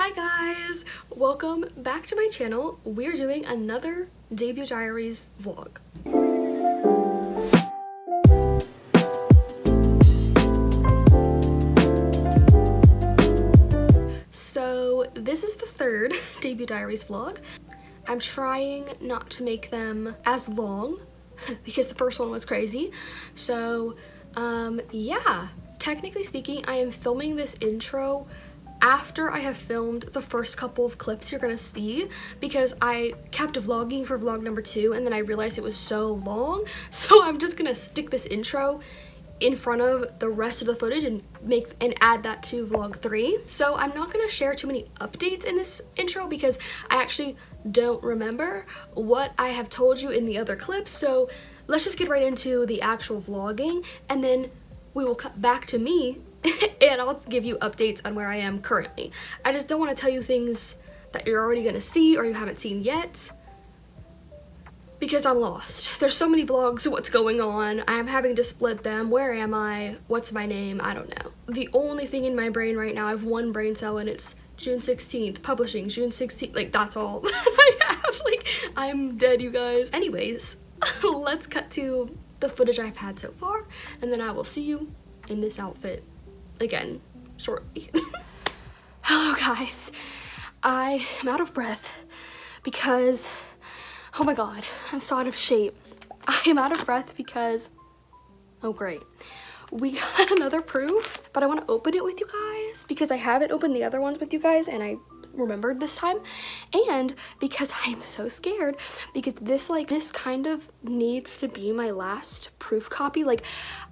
Hi guys! Welcome back to my channel. We're doing another debut diaries vlog. So this is the third debut diaries vlog. I'm trying not to make them as long because the first one was crazy. So yeah, technically speaking, I am filming this intro after I have filmed the first couple of clips you're gonna see, because I kept vlogging for vlog number 2 and then I realized it was so long, so I'm just gonna stick this intro in front of the rest of the footage and add that to vlog 3. So I'm not gonna share too many updates in this intro because I actually don't remember what I have told you in the other clips. So let's just get right into the actual vlogging, and then we will cut back to me and I'll give you updates on where I am currently. I just don't want to tell you things that you're already gonna see or you haven't seen yet, because I'm lost. There's so many vlogs, what's going on, I'm having to split them, where am I, what's my name, I don't know. The only thing in my brain right now, I have one brain cell and it's June 16th, publishing, June 16th, like that's all that I have. Like, I'm dead, you guys. Anyways, let's cut to the footage I've had so far, and then I will see you in this outfit again shortly. Hello guys, I am out of breath because, oh my god, I'm so out of shape. I am out of breath because, oh great, we got another proof, but I want to open it with you guys because I haven't opened the other ones with you guys and I remembered this time, and because I'm so scared because this kind of needs to be my last proof copy. Like,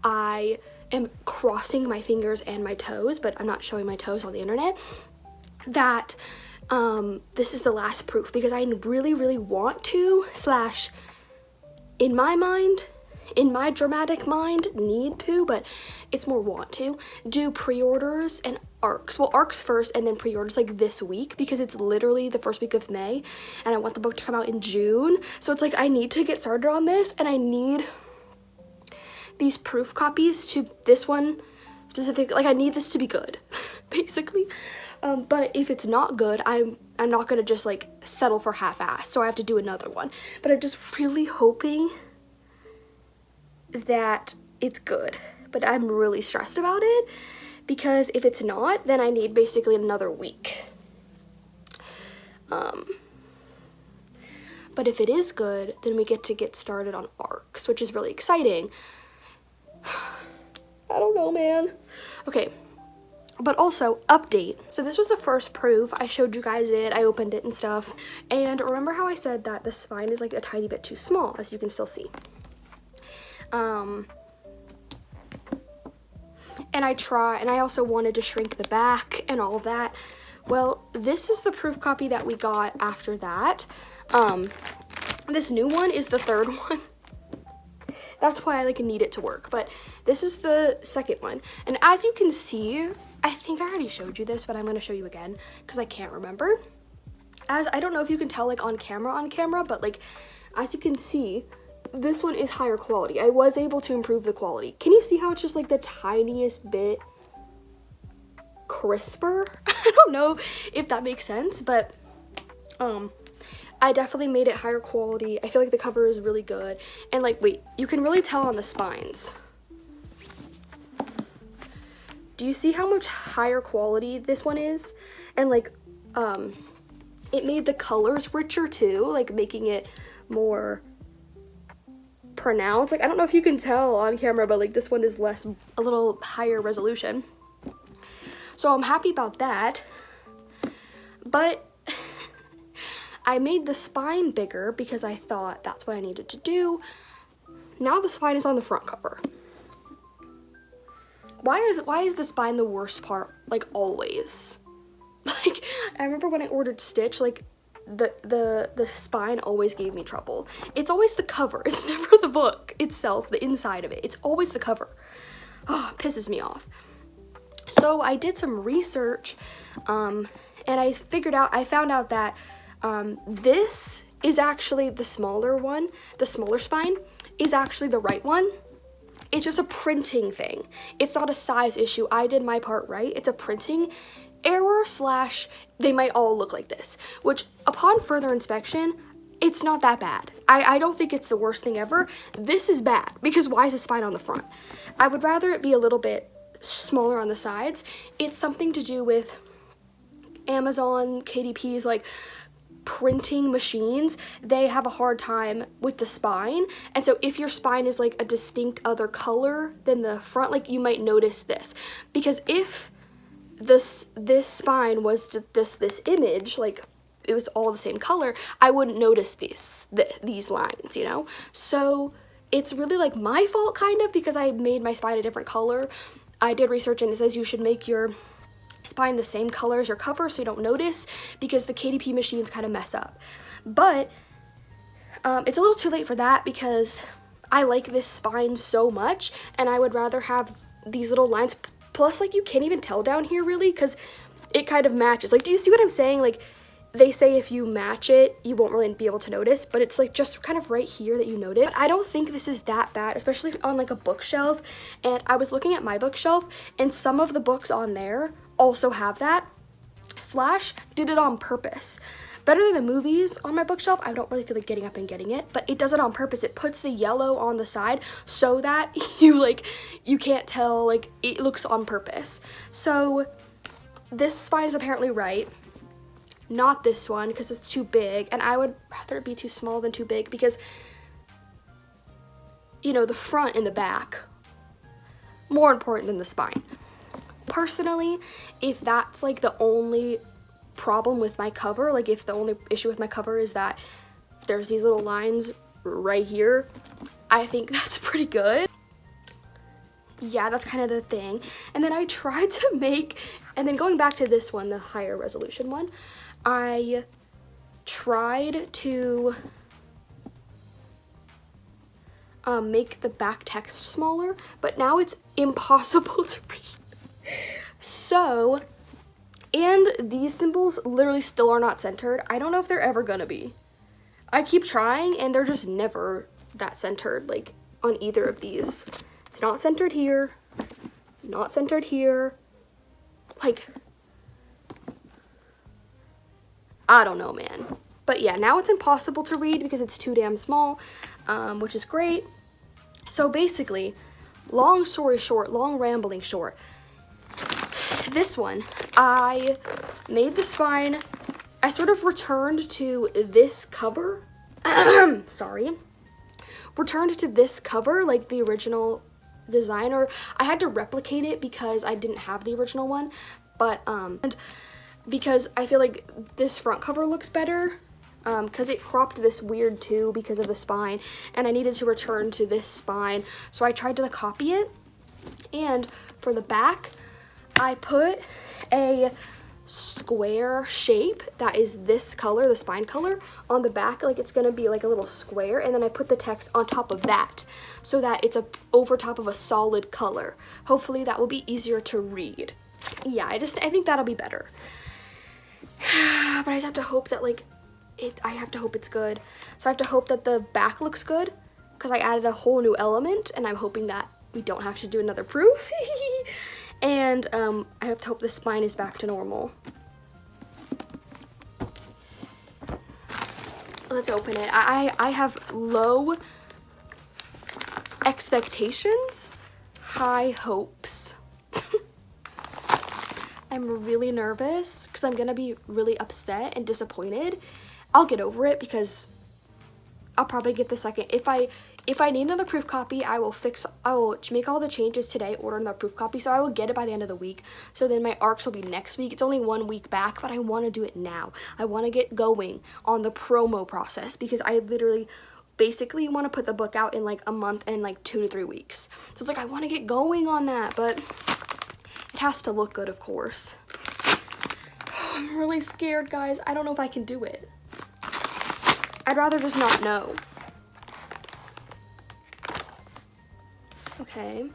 I am crossing my fingers and my toes, but I'm not showing my toes on the internet, that this is the last proof, because I really want to, slash in my mind, in my dramatic mind, need to, but it's more want to, do pre-orders and ARCs. Well, ARCs first and then pre-orders like this week, because it's literally the first week of May and I want the book to come out in June. So it's like I need to get started on this, and I need these proof copies to this one specific, like I need this to be good basically. But if it's not good, I'm not gonna just like settle for half-ass, so I have to do another one. But I'm just really hoping that it's good, but I'm really stressed about it, because if it's not, then I need basically another week. But if it is good, then we get started on ARCs, which is really exciting. I don't know, man. Okay, but also, update. So this was the first proof. I showed you guys it, I opened it and stuff. And remember how I said that the spine is like a tiny bit too small, as you can still see. And I also wanted to shrink the back and all of that. Well, this is the proof copy that we got after that. This new one is the third one. That's why I like need it to work, but this is the second one. And as you can see, I think I already showed you this, but I'm going to show you again because I can't remember. As I don't know if you can tell like on camera, but like as you can see, this one is higher quality. I was able to improve the quality. Can you see how it's just like the tiniest bit crisper? I don't know if that makes sense, but I definitely made it higher quality. I feel like the cover is really good. And like, wait, you can really tell on the spines. Do you see how much higher quality this one is? And like, it made the colors richer too, like making it more pronounced. Like, I don't know if you can tell on camera, but like this one is a little higher resolution. So I'm happy about that. But I made the spine bigger because I thought that's what I needed to do. Now the spine is on the front cover. Why is the spine the worst part, like always? Like, I remember when I ordered Stitch, like the spine always gave me trouble. It's always the cover. It's never the book itself, the inside of it. It's always the cover. Oh, it pisses me off. So I did some research, and I found out that this is actually the smaller one. The smaller spine is actually the right one. It's just a printing thing. It's not a size issue. I did my part right. It's a printing error slash they might all look like this, which upon further inspection, it's not that bad. I don't think it's the worst thing ever. This is bad because why is the spine on the front? I would rather it be a little bit smaller on the sides. It's something to do with Amazon, KDP's like printing machines. They have a hard time with the spine, and so if your spine is like a distinct other color than the front, like you might notice this, because if this spine was this image, like it was all the same color, I wouldn't notice these lines, you know? So it's really like my fault kind of, because I made my spine a different color. I did research and it says you should make your spine the same color as your cover so you don't notice, because the KDP machines kind of mess up. But it's a little too late for that because I like this spine so much and I would rather have these little lines. Plus, like, you can't even tell down here really because it kind of matches. Like, do you see what I'm saying? Like, they say if you match it, you won't really be able to notice, but it's like just kind of right here that you notice. But I don't think this is that bad, especially on like a bookshelf. And I was looking at my bookshelf and some of the books on there also have that. Slash did it on purpose. Better than the movies on my bookshelf. I don't really feel like getting up and getting it, but it does it on purpose. It puts the yellow on the side so that you can't tell, like it looks on purpose. So this spine is apparently right. Not this one because it's too big, and I would rather it be too small than too big because, you know, the front and the back, more important than the spine. Personally, if that's like the only problem with my cover, like if the only issue with my cover is that there's these little lines right here, I think that's pretty good. Yeah, that's kind of the thing. And then I tried to make, and then going back to this one, the higher resolution one, I tried to make the back text smaller, but now it's impossible to read. So, and these symbols literally still are not centered. I don't know if they're ever gonna be. I keep trying and they're just never that centered, like on either of these. It's not centered here, not centered here. Like, I don't know, man. But yeah, now it's impossible to read because it's too damn small, which is great. So basically, long story short, long rambling short, this one, I made the spine, I sort of returned to this cover, sorry, returned to this cover, like the original design, or I had to replicate it because I didn't have the original one, but, and because I feel like this front cover looks better, because it cropped this weird too because of the spine, and I needed to return to this spine, so I tried to copy it. And for the back, I put a square shape that is this color, the spine color, on the back, like it's gonna be like a little square, and then I put the text on top of that so that it's over top of a solid color. Hopefully that will be easier to read. Yeah, I think that'll be better. But I just have to hope that I have to hope it's good. So I have to hope that the back looks good because I added a whole new element, and I'm hoping that we don't have to do another proof. And I have to hope the spine is back to normal. Let's open it. I have low expectations, high hopes. I'm really nervous because I'm gonna be really upset and disappointed. I'll get over it because I'll probably get the second. If I need another proof copy, I will make all the changes today, order another proof copy, so I will get it by the end of the week. So then my ARCs will be next week. It's only 1 week back, but I want to do it now. I want to get going on the promo process because I literally basically want to put the book out in like a month and like 2 to 3 weeks. So it's like I want to get going on that, but it has to look good, of course. I'm really scared, guys. I don't know if I can do it. I'd rather just not know. Okay.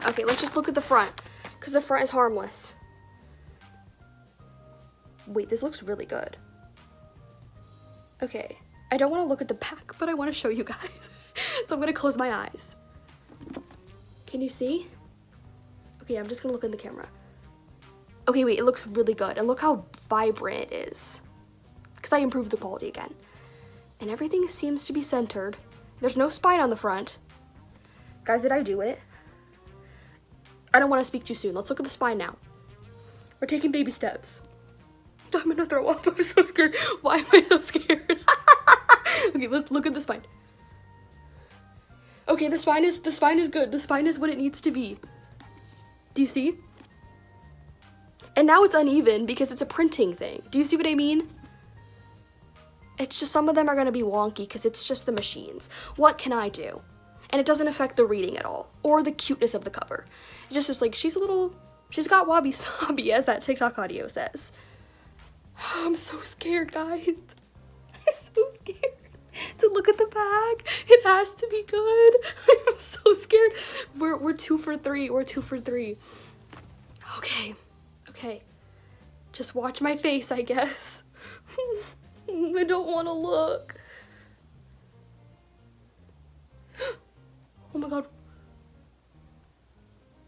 Okay, let's just look at the front, because the front is harmless. Wait, this looks really good. Okay, I don't want to look at the back, but I want to show you guys. So I'm going to close my eyes. Can you see? Okay, I'm just going to look in the camera. Okay, wait, it looks really good. And look how vibrant it is. Because I improved the quality again. And everything seems to be centered. There's no spine on the front. Guys, did I do it? I don't want to speak too soon. Let's look at the spine now. We're taking baby steps. I'm gonna throw up. I'm so scared. Why am I so scared? Okay, let's look at the spine. Okay, the spine is good. The spine is what it needs to be. Do you see? And now it's uneven because it's a printing thing. Do you see what I mean? It's just some of them are gonna be wonky because it's just the machines. What can I do? And it doesn't affect the reading at all or the cuteness of the cover. It's just like she's got wabi sabi, as that TikTok audio says. I'm so scared, guys. I'm so scared to look at the bag. It has to be good. I'm so scared. We're 2 for 3. We're 2 for 3. Okay. Just watch my face, I guess. I don't want to look. Oh my god.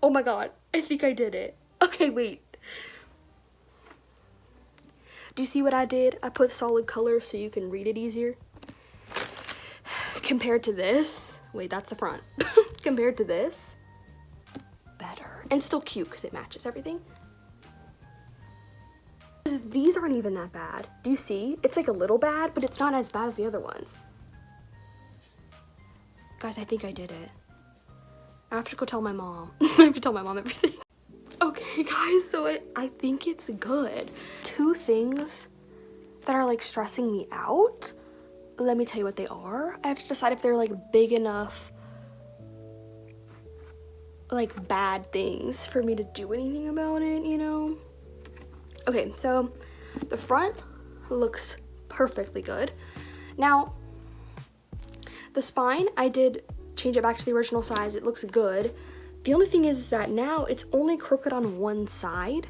Oh my god. I think I did it. Okay, wait. Do you see what I did? I put solid color so you can read it easier. Compared to this, wait, that's the front. Compared to this, better. And still cute because it matches everything. These aren't even that bad. Do you see? It's like a little bad, but it's not as bad as the other ones. Guys, I think I did it. I have to go tell my mom. I have to tell my mom everything. Okay, guys, so I think it's good. 2 things that are like stressing me out. Let me tell you what they are. I have to decide if they're like big enough, like bad things for me to do anything about it, you know? Okay, so the front looks perfectly good. Now, the spine, I did change it back to the original size. It looks good. The only thing is that now it's only crooked on one side.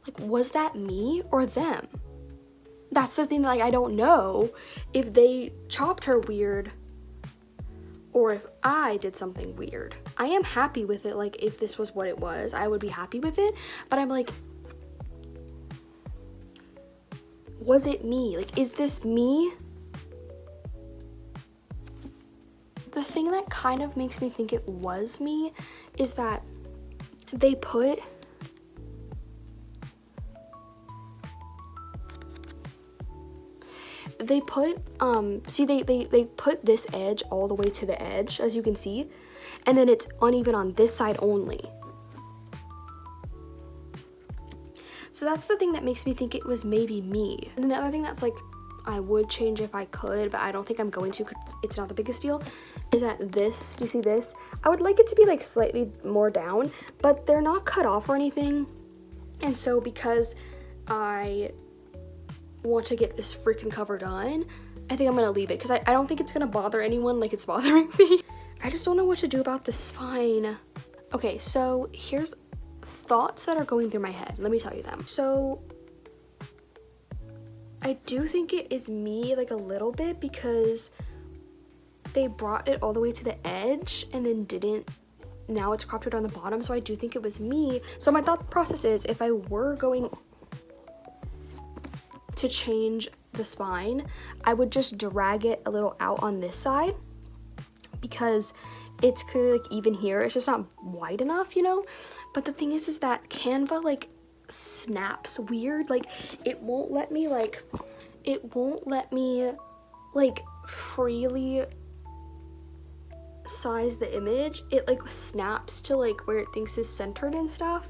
Like, was that me or them? That's the thing, like, I don't know if they chopped her weird or if I did something weird. I am happy with it, like, if this was what it was, I would be happy with it, but I'm like, was it me? Like, is this me? The thing that kind of makes me think it was me is that they put see they put this edge all the way to the edge, as you can see, and then it's uneven on this side only. So that's the thing that makes me think it was maybe me. And then the other thing that's like I would change if I could, but I don't think I'm going to because it's not the biggest deal, is that this, you see this? I would like it to be like slightly more down, but they're not cut off or anything. And so because I want to get this freaking cover done, I think I'm gonna leave it because I don't think it's gonna bother anyone like it's bothering me. I just don't know what to do about the spine. Okay, so here's thoughts that are going through my head. Let me tell you them. So I do think it is me, like, a little bit, because they brought it all the way to the edge and then didn't. Now it's cropped on the bottom, so I do think it was me. So my thought process is, if I were going to change the spine, I would just drag it a little out on this side because it's clearly like even here. It's just not wide enough, you know? But the thing is that Canva like snaps weird. Like it won't let me like freely size the image. It like snaps to like where it thinks is centered and stuff.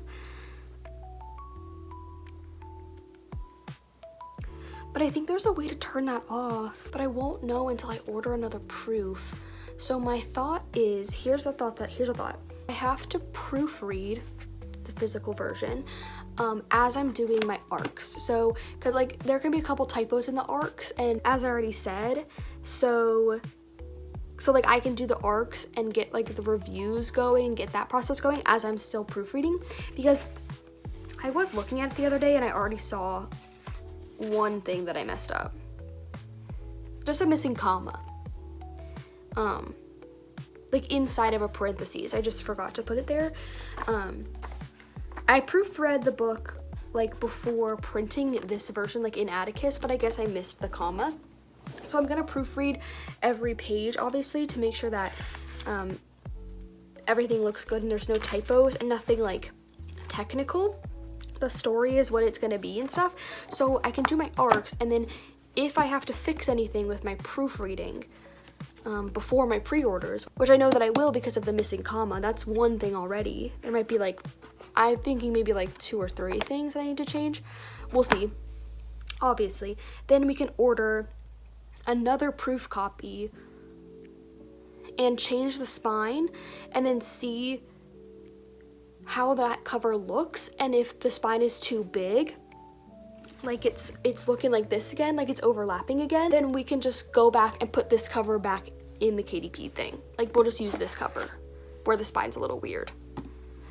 But I think there's a way to turn that off, but I won't know until I order another proof. So my thought is, here's a thought. I have to proofread the physical version as I'm doing my arcs. So, cause like there can be a couple typos in the arcs, and as I already said, so like I can do the arcs and get like the reviews going, get that process going as I'm still proofreading, because I was looking at it the other day and I already saw one thing that I messed up. Just a missing comma. like inside of a parentheses. I just forgot to put it there. I proofread the book like before printing this version, like in Atticus, but I guess I missed the comma. So I'm gonna proofread every page, obviously, to make sure that everything looks good and there's no typos and nothing like technical. The story is what it's gonna be and stuff. So I can do my arcs, and then if I have to fix anything with my proofreading before my pre-orders, which I know that I will because of the missing comma, that's one thing already. There might be like, I'm thinking maybe like 2 or 3 things that I need to change. We'll see, obviously. Then we can order another proof copy and change the spine and then see how that cover looks, and if the spine is too big, like it's looking like this again, like it's overlapping again, then we can just go back and put this cover back in the KDP thing. Like we'll just use this cover where the spine's a little weird.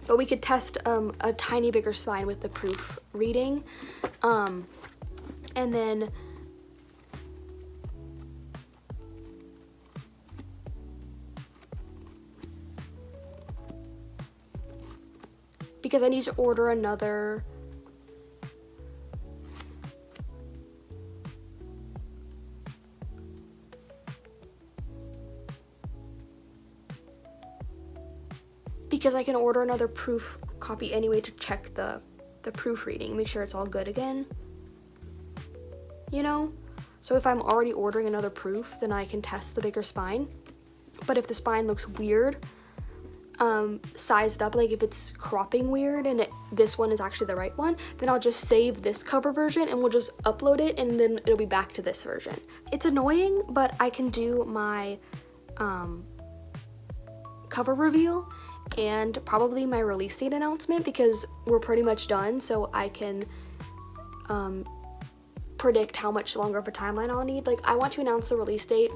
But we could test a tiny bigger spine with the proof reading, and then because I need to order another I can order another proof copy anyway to check the proofreading, make sure it's all good again, you know? So if I'm already ordering another proof, then I can test the bigger spine. But if the spine looks weird, sized up, like if it's cropping weird and this one is actually the right one, then I'll just save this cover version and we'll just upload it and then it'll be back to this version. It's annoying, but I can do my cover reveal and probably my release date announcement because we're pretty much done, so I can predict how much longer of a timeline I'll need. Like I want to announce the release date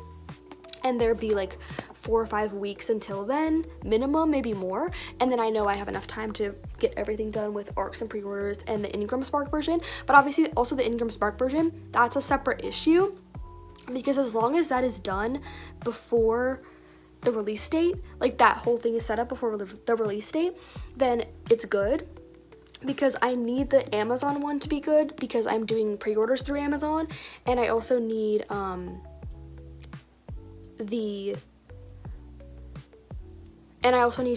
and there be like 4 or 5 weeks until then, minimum, maybe more, and then I know I have enough time to get everything done with arcs and pre-orders and the Ingram Spark version. But obviously also the Ingram Spark version, that's a separate issue, because as long as that is done before the release date, like that whole thing is set up before the release date, then it's good, because I need the Amazon one to be good because I'm doing pre-orders through Amazon, and I also need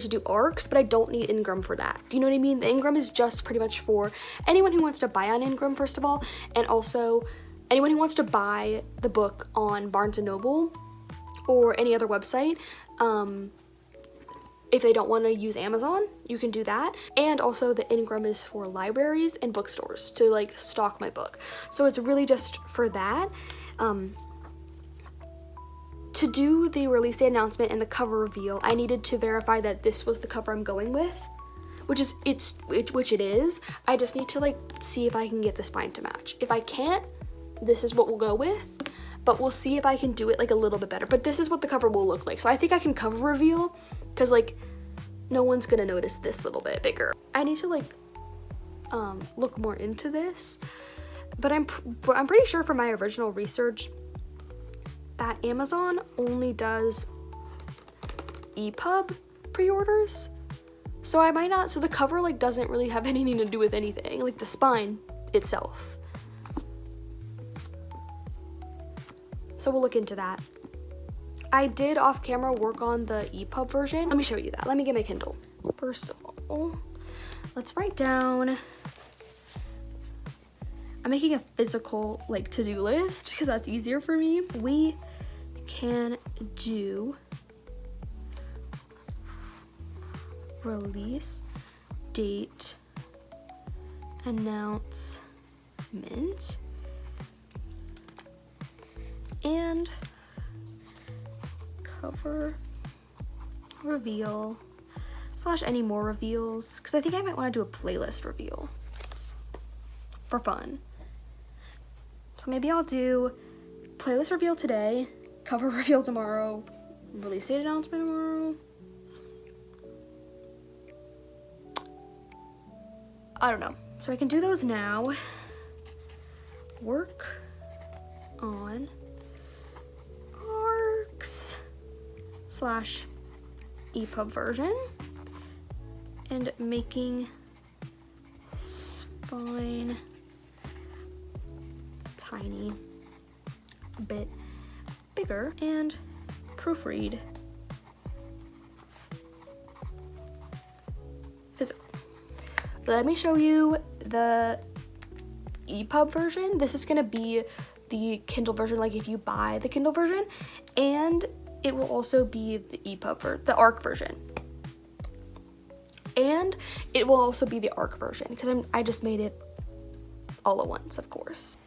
to do arcs, but I don't need Ingram for that. Do you know what I mean? The Ingram is just pretty much for anyone who wants to buy on Ingram, first of all, and also anyone who wants to buy the book on Barnes & Noble or any other website. If they don't want to use Amazon, you can do that. And also the Ingram is for libraries and bookstores to like stock my book. So it's really just for that. To do the release date announcement and the cover reveal, I needed to verify that this was the cover I'm going with, which it is. I just need to like see if I can get the spine to match. If I can't, this is what we'll go with, but we'll see if I can do it like a little bit better. But this is what the cover will look like. So I think I can cover reveal because like no one's gonna notice this little bit bigger. I need to like look more into this, but I'm pretty sure from my original research that Amazon only does EPUB pre-orders, so I might not, so the cover like doesn't really have anything to do with anything, like the spine itself. So we'll look into that. I did off camera work on the EPUB version. Let me show you that. Let me get my Kindle. First of all, let's write down, I'm making a physical like to-do list because that's easier for me. We can do release date announcement and cover reveal / any more reveals, because I think I might want to do a playlist reveal for fun. So maybe I'll do playlist reveal today, cover reveal tomorrow, release date announcement tomorrow. I don't know. So I can do those now. Work on arcs / EPUB version and making spine tiny bit bigger and proofread physical. Let me show you the EPUB version. This is gonna be the Kindle version, like if you buy the Kindle version, and it will also be the the ARC version. And it will also be the ARC version because I just made it all at once, of course.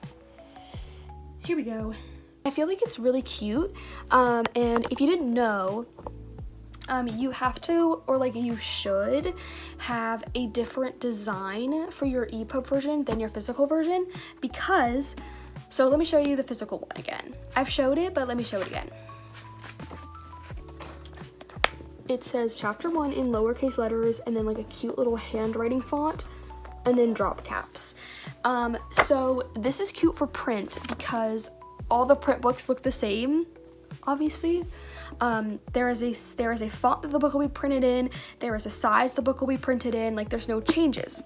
Here we go. I feel like it's really cute, and if you didn't know, you have to, or like you should, have a different design for your EPUB version than your physical version because, so let me show you the physical one again. I've showed it, but let me show it again. It says chapter 1 in lowercase letters and then like a cute little handwriting font and then drop caps. So this is cute for print because all the print books look the same, obviously. There is a font that the book will be printed in, there is a size the book will be printed in, like there's no changes.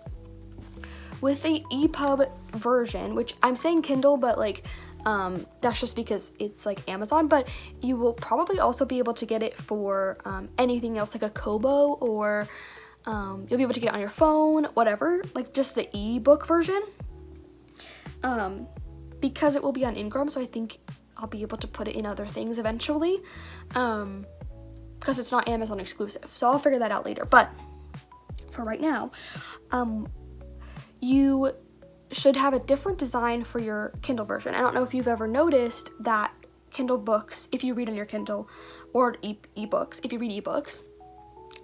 With the EPUB version, which I'm saying Kindle, but like that's just because it's like Amazon, but you will probably also be able to get it for anything else like a Kobo, or you'll be able to get it on your phone, whatever, like just the ebook version. Because it will be on Ingram, so I think I'll be able to put it in other things eventually, because it's not Amazon exclusive, so I'll figure that out later. But for right now, you should have a different design for your Kindle version. I don't know if you've ever noticed that Kindle books, if you read on your Kindle, or ebooks, if you read ebooks,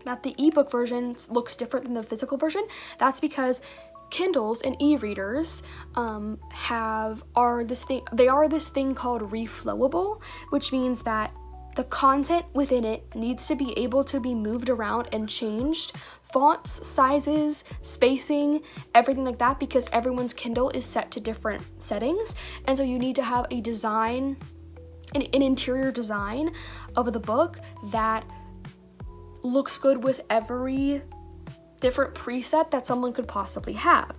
that the ebook version looks different than the physical version. That's because Kindles and e-readers are this thing called reflowable, which means that the content within it needs to be able to be moved around and changed, fonts, sizes, spacing, everything like that, because everyone's Kindle is set to different settings, and so you need to have a design, an interior design of the book that looks good with every different preset that someone could possibly have.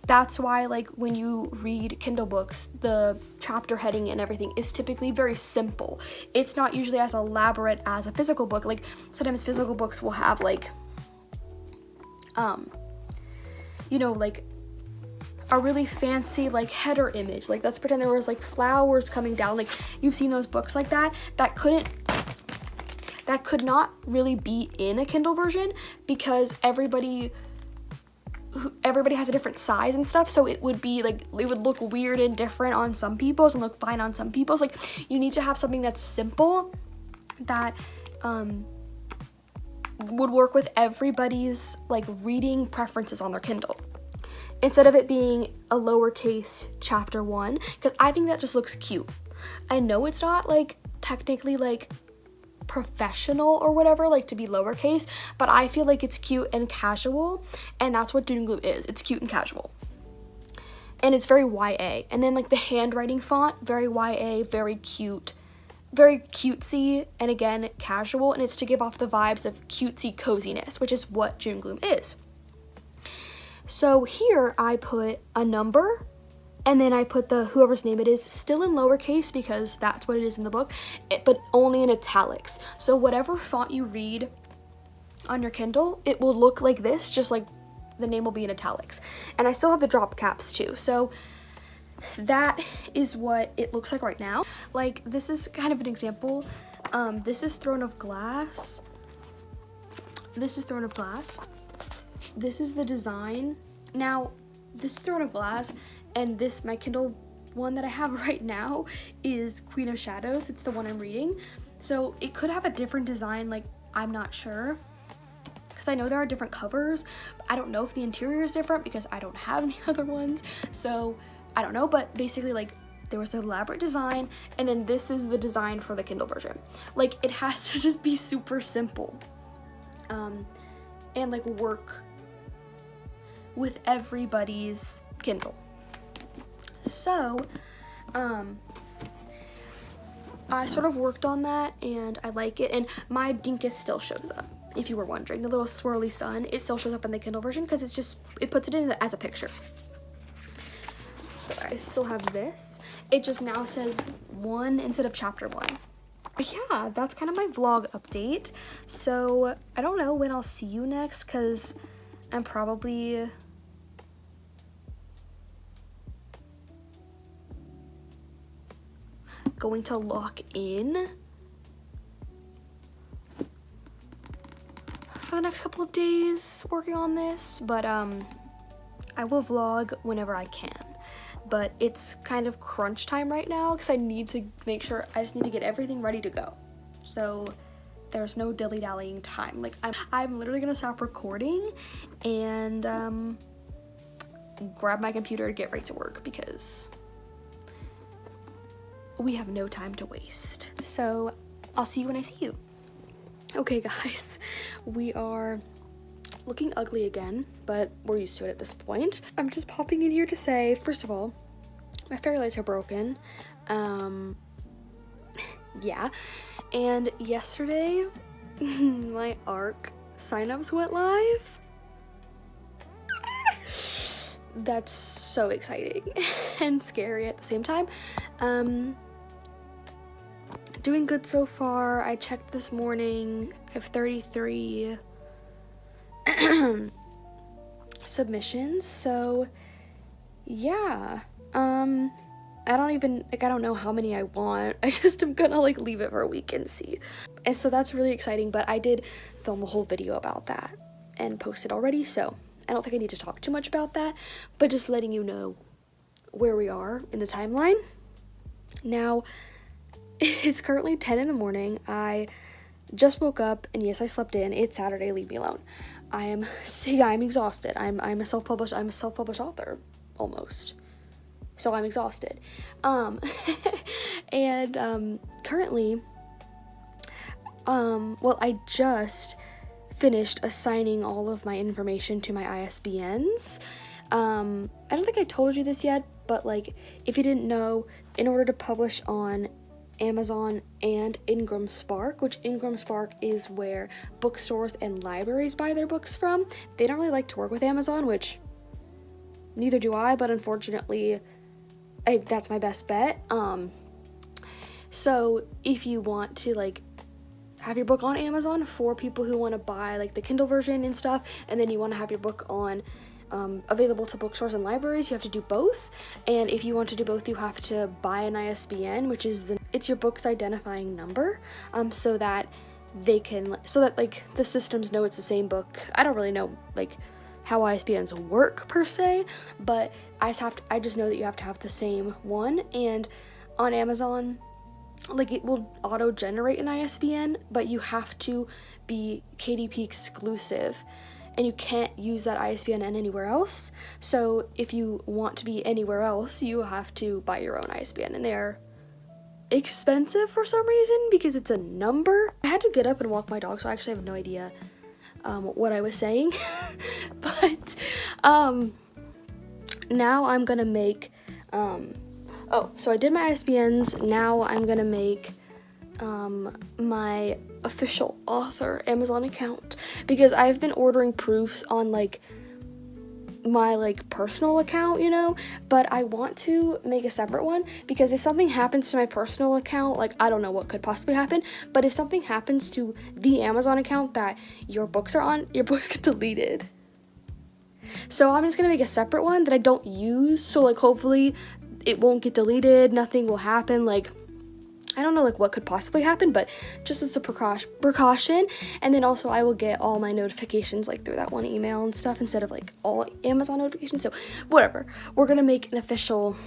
That's why, like, when you read Kindle books, the chapter heading and everything is typically very simple. It's not usually as elaborate as a physical book. Like, sometimes physical books will have, like, you know, like, a really fancy, like, header image. Like, let's pretend there was, like, flowers coming down. Like, you've seen those books like that. That could not really be in a Kindle version because everybody has a different size and stuff, so it would be like, it would look weird and different on some people's and look fine on some people's. Like, you need to have something that's simple, that would work with everybody's like reading preferences on their Kindle, instead of it being a lowercase chapter 1, because I think that just looks cute. I know it's not like technically like professional or whatever, like to be lowercase, but I feel like it's cute and casual, and that's what Doom Gloom is. It's cute and casual, and it's very YA. And then like the handwriting font, very YA, very cute, very cutesy, and again casual, and it's to give off the vibes of cutesy coziness, which is what Doom Gloom is. So here I put a number, and then I put the whoever's name it is still in lowercase because that's what it is in the book, but only in italics. So whatever font you read on your Kindle, it will look like this, just like the name will be in italics. And I still have the drop caps too. So that is what it looks like right now. Like, this is kind of an example. This is Throne of Glass. This is Throne of Glass. This is the design. Now, this is Throne of Glass, and this, my Kindle one that I have right now, is Queen of Shadows. It's the one I'm reading. So it could have a different design, like, I'm not sure, because I know there are different covers, but I don't know if the interior is different because I don't have the other ones. So I don't know, but basically, like, there was an elaborate design, and then this is the design for the Kindle version. Like, it has to just be super simple, and like work with everybody's Kindle. So, I sort of worked on that, and I like it, and my dinkus still shows up. if you were wondering. The little swirly sun, it still shows up in the Kindle version because it puts it in as a picture. So I still have this. It just now says 1 instead of chapter 1. But yeah, that's kind of my vlog update. So I don't know when I'll see you next because I'm probably going to lock in for the next couple of days working on this, but I will vlog whenever I can. But it's kind of crunch time right now because I need to make sure, I just need to get everything ready to go. So there's no dilly-dallying time. Like I'm literally gonna stop recording and grab my computer to get ready to work because we have no time to waste. So I'll see you when I see you. Okay guys, we are looking ugly again, but we're used to it at this point. I'm just popping in here to say, first of all, my fairy lights are broken. Yeah. And yesterday, my ARC signups went live. That's so exciting and scary at the same time. Doing good so far. I checked this morning. I have 33 submissions, so yeah. I don't know how many I want. I just am gonna like leave it for a week and see. And so that's really exciting, but I did film a whole video about that and post it already, so I don't think I need to talk too much about that, but just letting you know where we are in the timeline. Now, it's currently 10 in the morning. I just woke up, and yes, I slept in. It's Saturday, leave me alone. I'm exhausted. I'm a self-published author, almost. So I'm exhausted. And currently, well, I just finished assigning all of my information to my ISBNs. I don't think I told you this yet, but like, if you didn't know, in order to publish on Amazon and Ingram Spark, which Ingram Spark is where bookstores and libraries buy their books from, they don't really like to work with Amazon, which neither do I, but unfortunately, that's my best bet. So if you want to like have your book on Amazon for people who want to buy like the Kindle version and stuff, and then you want to have your book on available to bookstores and libraries, you have to do both. And if you want to do both, you have to buy an ISBN, which is it's your book's identifying number, so that like the systems know it's the same book. I don't really know like how ISBNs work per se, but I just know that you have to have the same one. And on Amazon, like, it will auto-generate an ISBN, but you have to be KDP exclusive, and you can't use that ISBN anywhere else. So if you want to be anywhere else, you have to buy your own ISBN, and they're expensive for some reason because it's a number. I had to get up and walk my dog, so I actually have no idea what I was saying. But now I'm gonna make so I did my ISBNs. Now I'm gonna make my official author Amazon account, because I've been ordering proofs on like my like personal account, you know, but I want to make a separate one, because if something happens to my personal account, like, I don't know what could possibly happen, but if something happens to the Amazon account that your books are on, your books get deleted. So I'm just gonna make a separate one that I don't use, so like hopefully it won't get deleted, nothing will happen. Like, I don't know like what could possibly happen, but just as a precaution. And then also I will get all my notifications like through that one email and stuff, instead of like all Amazon notifications. So whatever, we're gonna make an official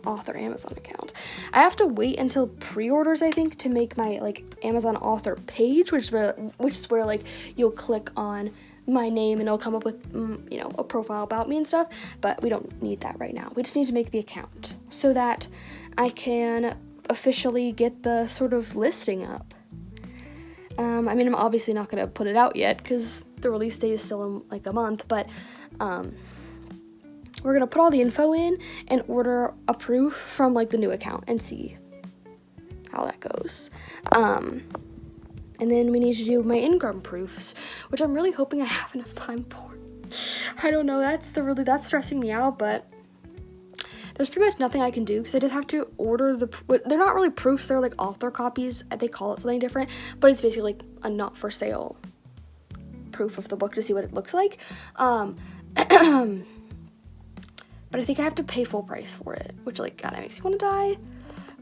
author Amazon account. I have to wait until pre-orders, I think, to make my like Amazon author page, which is where like you'll click on my name and it'll come up with you know, a profile about me and stuff. But we don't need that right now. We just need to make the account so that I can officially get the sort of listing up. I mean, I'm obviously not gonna put it out yet because the release date is still in like a month, but we're gonna put all the info in and order a proof from like the new account and see how that goes. And then we need to do my Ingram proofs, which I'm really hoping I have enough time for. I don't know, that's stressing me out, but there's pretty much nothing I can do because I just have to order they're not really proofs, they're like author copies. They call it something different, but it's basically like a not for sale proof of the book to see what it looks like. But I think I have to pay full price for it, which like, God, it makes me want to die.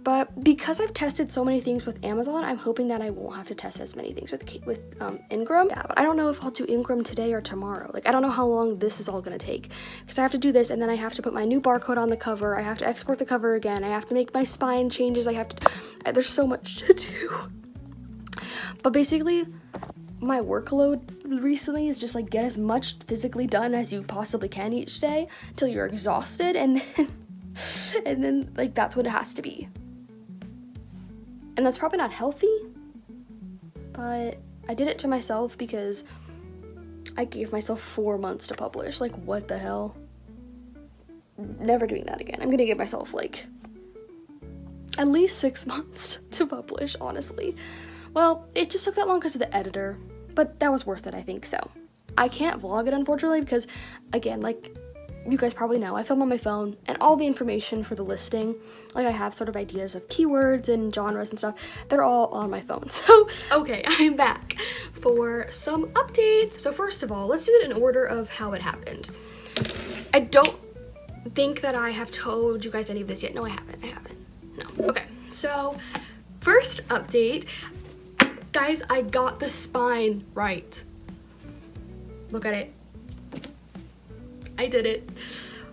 But because I've tested so many things with Amazon, I'm hoping that I won't have to test as many things with Ingram. Yeah, but I don't know if I'll do Ingram today or tomorrow. Like, I don't know how long this is all gonna take because I have to do this, and then I have to put my new barcode on the cover. I have to export the cover again. I have to make my spine changes. There's so much to do. But basically, my workload recently is just like get as much physically done as you possibly can each day till you're exhausted, and then like that's what it has to be. And that's probably not healthy, but I did it to myself because I gave myself 4 months to publish. Like, what the hell? Never doing that again. I'm gonna give myself like at least 6 months to publish, honestly. Well, it just took that long because of the editor, but that was worth it, I think. So I can't vlog it, unfortunately, because again, like you guys probably know, I film on my phone, and all the information for the listing, like I have sort of ideas of keywords and genres and stuff, they're all on my phone. So, okay, I'm back for some updates. So first of all, let's do it in order of how it happened. I don't think that I have told you guys any of this yet. No, I haven't. No. Okay, so first update, guys, I got the spine right. Look at it. I did it.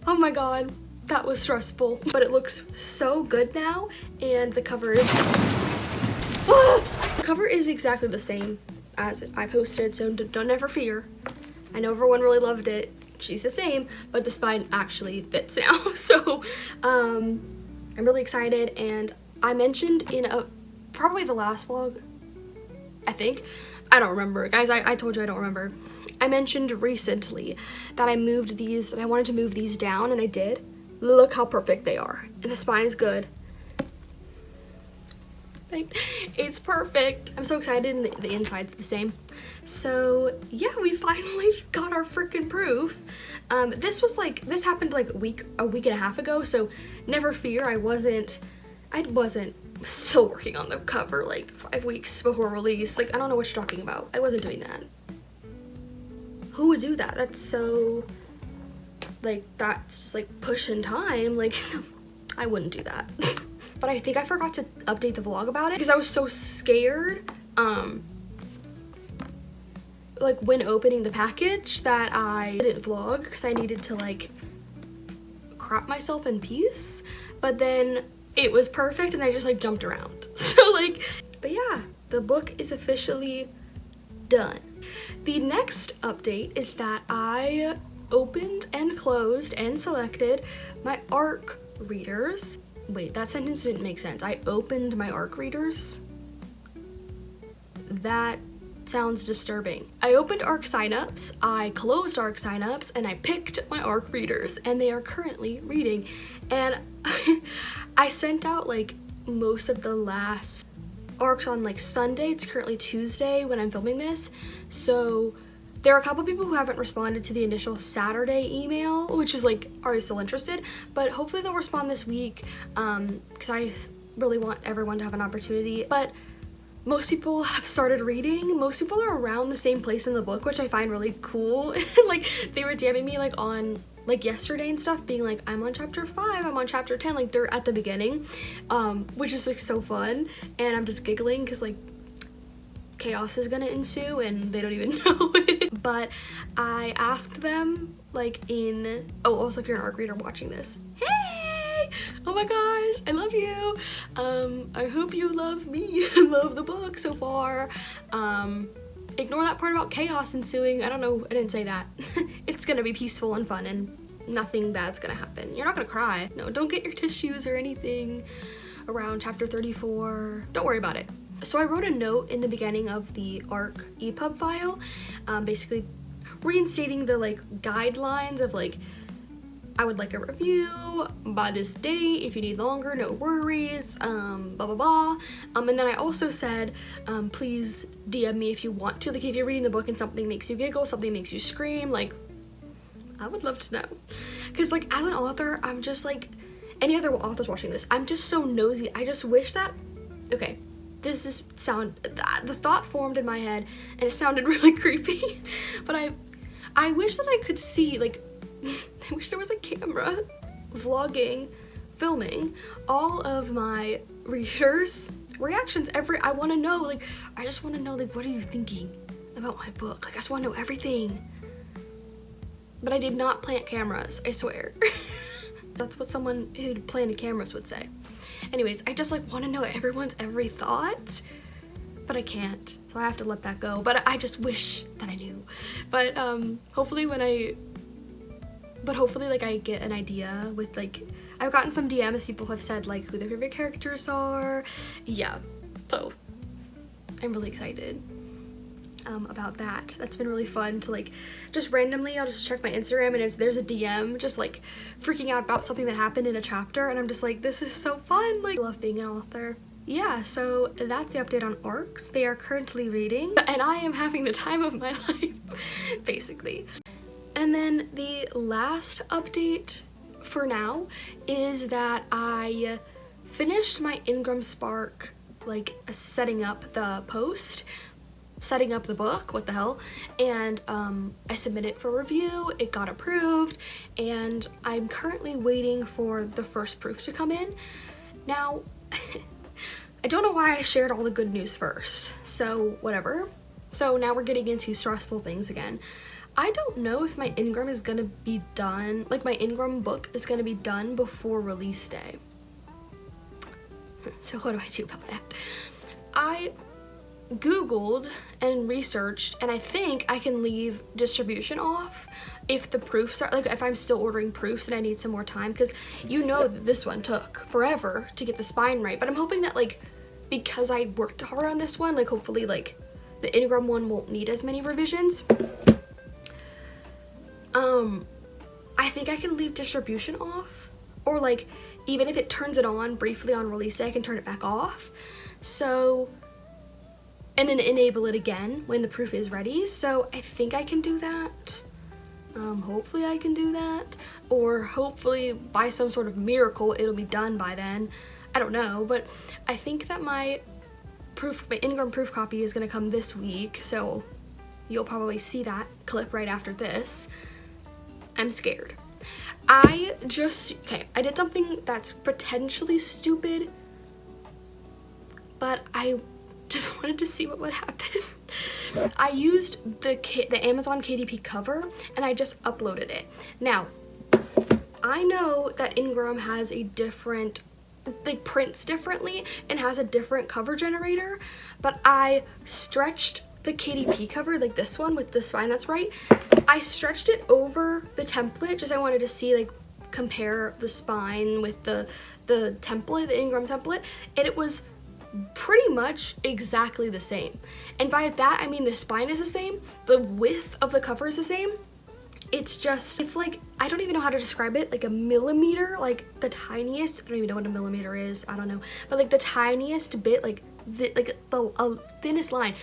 Oh my god, that was stressful, but it looks so good now, and the cover is the cover is exactly the same as I posted, so don't ever fear. I know everyone really loved it. She's the same, but the spine actually fits now. So I'm really excited, and I mentioned in probably the last vlog, I think. I don't remember, guys. I told you I don't remember. I mentioned recently that I wanted to move these down, and I did. Look how perfect they are. And the spine is good. Like, it's perfect. I'm so excited, and the inside's the same. So yeah, we finally got our freaking proof. This happened like a week and a half ago, so never fear, I wasn't still working on the cover like 5 weeks before release. Like, I don't know what you're talking about. I wasn't doing that. Who would do that? That's so, like, that's just, like, pushing time. Like, I wouldn't do that. But I think I forgot to update the vlog about it because I was so scared, like, when opening the package, that I didn't vlog because I needed to, like, crop myself in peace. But then it was perfect, and I just, like, jumped around. So, like, but yeah, the book is officially done. The next update is that I opened and closed and selected my ARC readers. Wait, that sentence didn't make sense. I opened my ARC readers? That sounds disturbing. I opened ARC signups, I closed ARC signups, and I picked my ARC readers, and they are currently reading. And I sent out like most of the last ARCs on like Sunday. It's currently Tuesday when I'm filming this, so there are a couple people who haven't responded to the initial Saturday email, which is like, are you still interested? But hopefully they'll respond this week, because I really want everyone to have an opportunity. But most people have started reading. Most people are around the same place in the book, which I find really cool. Like, they were DMing me like on like yesterday and stuff, being like, I'm on chapter 5, I'm on chapter 10, like they're at the beginning, which is like so fun. And I'm just giggling because like chaos is gonna ensue and they don't even know it. But I asked them like also if you're an ARC reader watching this, hey, oh my gosh, I love you. I hope you love me. Love the book so far. Ignore that part about chaos ensuing. I don't know, I didn't say that. It's gonna be peaceful and fun, and nothing bad's gonna happen. You're not gonna cry. No, don't get your tissues or anything around chapter 34. Don't worry about it. So I wrote a note in the beginning of the ARC EPUB file, basically reinstating the like guidelines of like I would like a review by this date. If you need longer, no worries, blah blah blah. And then I also said, please DM me if you want to, like if you're reading the book and something makes you giggle, something makes you scream, like I would love to know. Because like as an author, I'm just like, any other authors watching this, I'm just so nosy. I just wish that, okay, this is the thought formed in my head and it sounded really creepy, but I wish that I could see, like, I wish there was a camera vlogging, filming all of my readers' reactions. I want to know, like, I just want to know, like, what are you thinking about my book? Like, I just want to know everything. But I did not plant cameras, I swear. That's what someone who planted cameras would say. Anyways, I just like want to know everyone's every thought, but I can't, so I have to let that go. But I just wish that I knew. But hopefully like I get an idea with, like, I've gotten some DMs, people have said like who their favorite characters are. Yeah, so I'm really excited about that. That's been really fun to, like, just randomly I'll just check my Instagram and there's a DM just like freaking out about something that happened in a chapter, and I'm just like, this is so fun. Like, I love being an author. Yeah, so that's the update on ARCs. They are currently reading and I am having the time of my life basically. And then the last update for now is that I finished my Ingram Spark, like setting up the post, setting up the book, what the hell, and I submitted it for review, it got approved, and I'm currently waiting for the first proof to come in. Now, I don't know why I shared all the good news first, so whatever. So now we're getting into stressful things again. I don't know if my Ingram is gonna be done, like my Ingram book is gonna be done before release day. So what do I do about that? I Googled and researched, and I think I can leave distribution off if the proofs are, like, if I'm still ordering proofs and I need some more time, because you know that this one took forever to get the spine right. But I'm hoping that, like, because I worked hard on this one, like, hopefully, like, the Ingram one won't need as many revisions. I think I can leave distribution off, or like even if it turns it on briefly on release day, I can turn it back off. So, and then enable it again when the proof is ready. So I think I can do that. Hopefully I can do that, or hopefully by some sort of miracle it'll be done by then. I don't know, but I think that my Ingram proof copy is gonna come this week, so you'll probably see that clip right after this. I'm scared. I did something that's potentially stupid, but I just wanted to see what would happen. I used the Amazon KDP cover and I just uploaded it. Now, I know that Ingram has a different, like, prints differently and has a different cover generator, but I stretched the KDP cover, like this one with the spine that's right, I stretched it over the template, just I wanted to see, like, compare the spine with the template, the Ingram template, and it was pretty much exactly the same. And by that I mean the spine is the same, the width of the cover is the same. It's like, I don't even know how to describe it, like a millimeter, like the tiniest, I don't even know what a millimeter is, I don't know, but like the tiniest bit, like the thinnest line.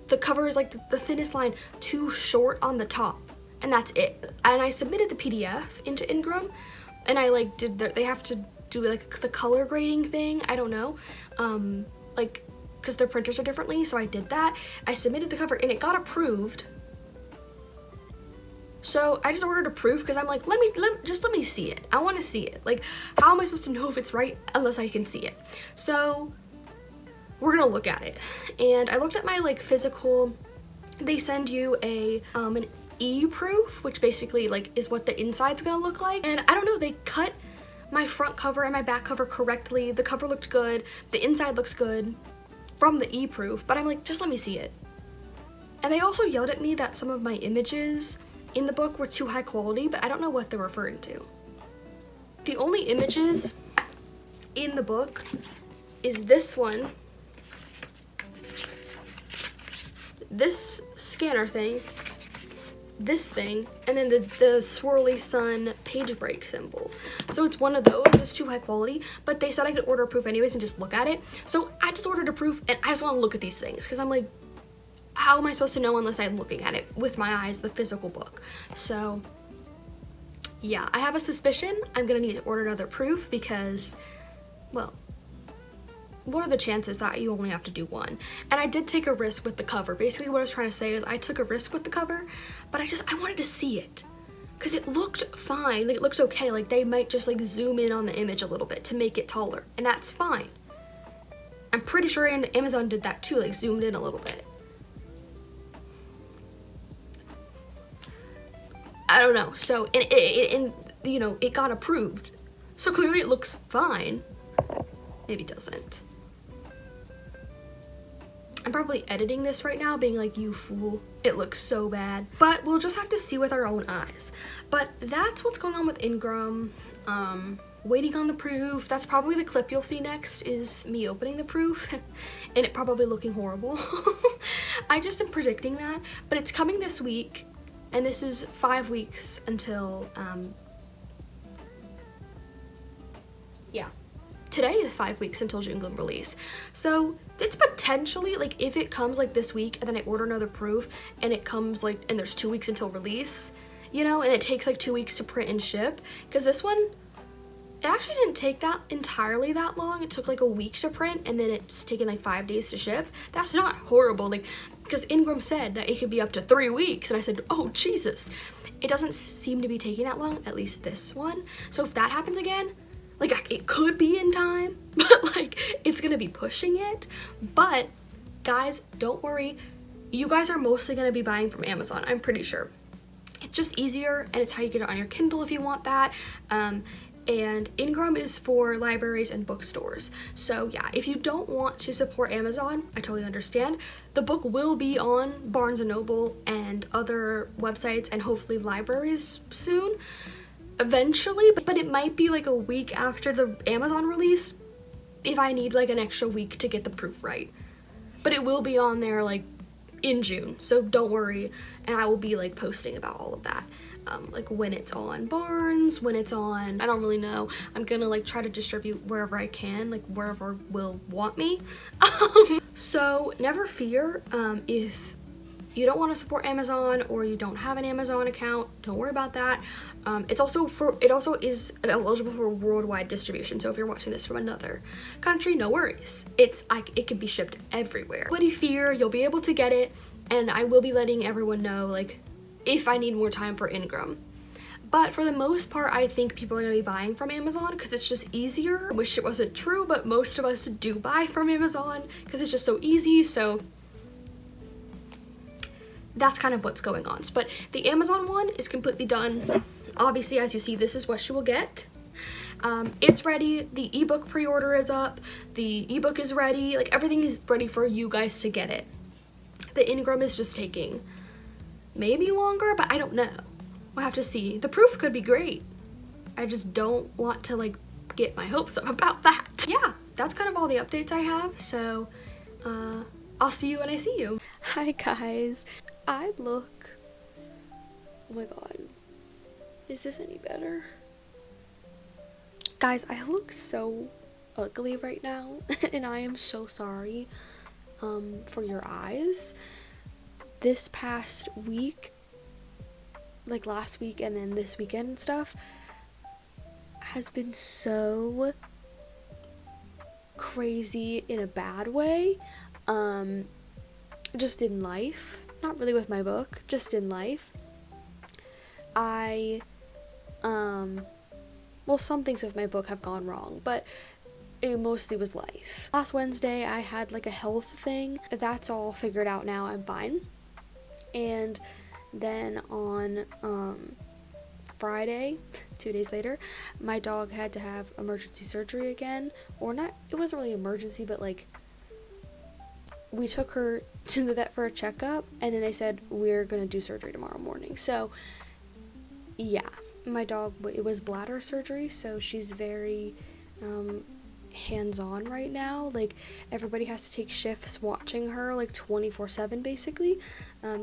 The cover is like the thinnest line, too short on the top, and that's it. And I submitted the PDF into Ingram, and I like they have to do like the color grading thing, I don't know, like, because their printers are differently, so I did that. I submitted the cover and it got approved. So I just ordered a proof because I'm like, let me see it. I want to see it. Like, how am I supposed to know if it's right unless I can see it? So we're gonna look at it. And I looked at my, like, physical, they send you an e-proof, which basically, like, is what the inside's gonna look like. And I don't know, they cut my front cover and my back cover correctly. The cover looked good, the inside looks good from the e-proof, but I'm like, just let me see it. And they also yelled at me that some of my images in the book were too high quality, but I don't know what they're referring to. The only images in the book is this one, this scanner thing, this thing, and then the swirly sun page break symbol. So it's one of those. It's too high quality, but they said I could order a proof anyways and just look at it. So I just ordered a proof, and I just want to look at these things because I'm like, how am I supposed to know unless I'm looking at it with my eyes, the physical book? So yeah, I have a suspicion I'm gonna need to order another proof because, well, what are the chances that you only have to do one? And I did take a risk with the cover. Basically what I was trying to say is I took a risk with the cover, but I wanted to see it because it looked fine. Like, it looked okay. Like, they might just like zoom in on the image a little bit to make it taller, and that's fine. I'm pretty sure Amazon did that too, like zoomed in a little bit. I don't know. So, and you know, it got approved. So clearly it looks fine. Maybe it doesn't. I'm probably editing this right now being like, you fool, it looks so bad. But we'll just have to see with our own eyes. But that's what's going on with Ingram. Waiting on the proof. That's probably the clip you'll see next, is me opening the proof and it probably looking horrible. I just am predicting that, but it's coming this week, and this is 5 weeks until, yeah. Today is 5 weeks until June Gloom release. So it's potentially, like, if it comes like this week and then I order another proof and it comes like, and there's 2 weeks until release, you know, and it takes like 2 weeks to print and ship, because this one, it actually didn't take that entirely that long. It took like a week to print, and then it's taken like 5 days to ship. That's not horrible, like, because Ingram said that it could be up to 3 weeks, and I said, oh Jesus. It doesn't seem to be taking that long, at least this one. So if that happens again, like, it could be in time, but like, it's gonna be pushing it. But guys, don't worry. You guys are mostly gonna be buying from Amazon, I'm pretty sure. It's just easier, and it's how you get it on your Kindle if you want that. And Ingram is for libraries and bookstores. So yeah, if you don't want to support Amazon, I totally understand. The book will be on Barnes & Noble and other websites and hopefully libraries soon, eventually, but it might be like a week after the Amazon release if I need like an extra week to get the proof right. But it will be on there like in June, so don't worry, and I will be like posting about all of that. Like when it's on Barnes, when it's on, I don't really know. I'm gonna like try to distribute wherever I can, like wherever will want me. So never fear, if you don't want to support Amazon or you don't have an Amazon account, don't worry about that. It also is eligible for worldwide distribution. So if you're watching this from another country, no worries. It could be shipped everywhere. Nobody fear, you'll be able to get it, and I will be letting everyone know like if I need more time for Ingram. But for the most part, I think people are gonna be buying from Amazon because it's just easier. I wish it wasn't true, but most of us do buy from Amazon because it's just so easy. So that's kind of what's going on. But the Amazon one is completely done. Obviously, as you see, this is what you will get. It's ready. The ebook pre-order is up. The ebook is ready. Like, everything is ready for you guys to get it. The Ingram is just taking maybe longer, but I don't know. We'll have to see. The proof could be great. I just don't want to like get my hopes up about that. Yeah, that's kind of all the updates I have. So I'll see you when I see you. Hi guys. I look, oh my god, is this any better? Guys, I look so ugly right now and I am so sorry for your eyes. This past week, like last week and then this weekend and stuff, has been so crazy in a bad way, just in life. Not really with my book, just in life. Well, some things with my book have gone wrong, but it mostly was life. Last Wednesday, I had like a health thing. That's all figured out now, I'm fine. And then on Friday, 2 days later, my dog had to have emergency surgery again. Or not, it wasn't really emergency, but like, we took her to the vet for a checkup, and then they said, we're gonna do surgery tomorrow morning. So, yeah, my dog, it was bladder surgery, so she's very hands-on right now. Like, everybody has to take shifts watching her, like 24/7 basically,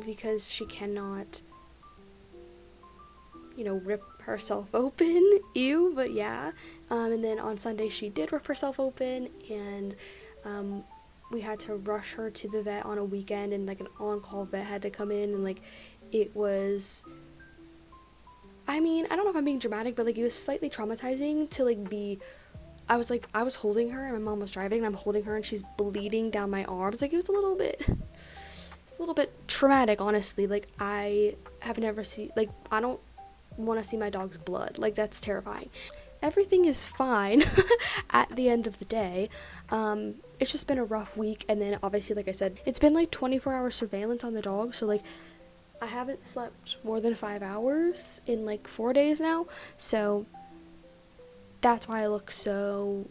because she cannot you know, rip herself open. Ew, but yeah. And then on Sunday she did rip herself open, and we had to rush her to the vet on a weekend, and like an on-call vet had to come in, and like it was, I mean, I don't know if I'm being dramatic, but like it was slightly traumatizing to like be, I was holding her and my mom was driving and I'm holding her and she's bleeding down my arms. Like it was a little bit traumatic, honestly. Like I have never seen, like I don't want to see my dog's blood. Like that's terrifying. Everything is fine at the end of the day. It's just been a rough week, and then obviously, like I said, it's been like 24-hour surveillance on the dog, so like I haven't slept more than 5 hours in like 4 days now, so that's why I look so,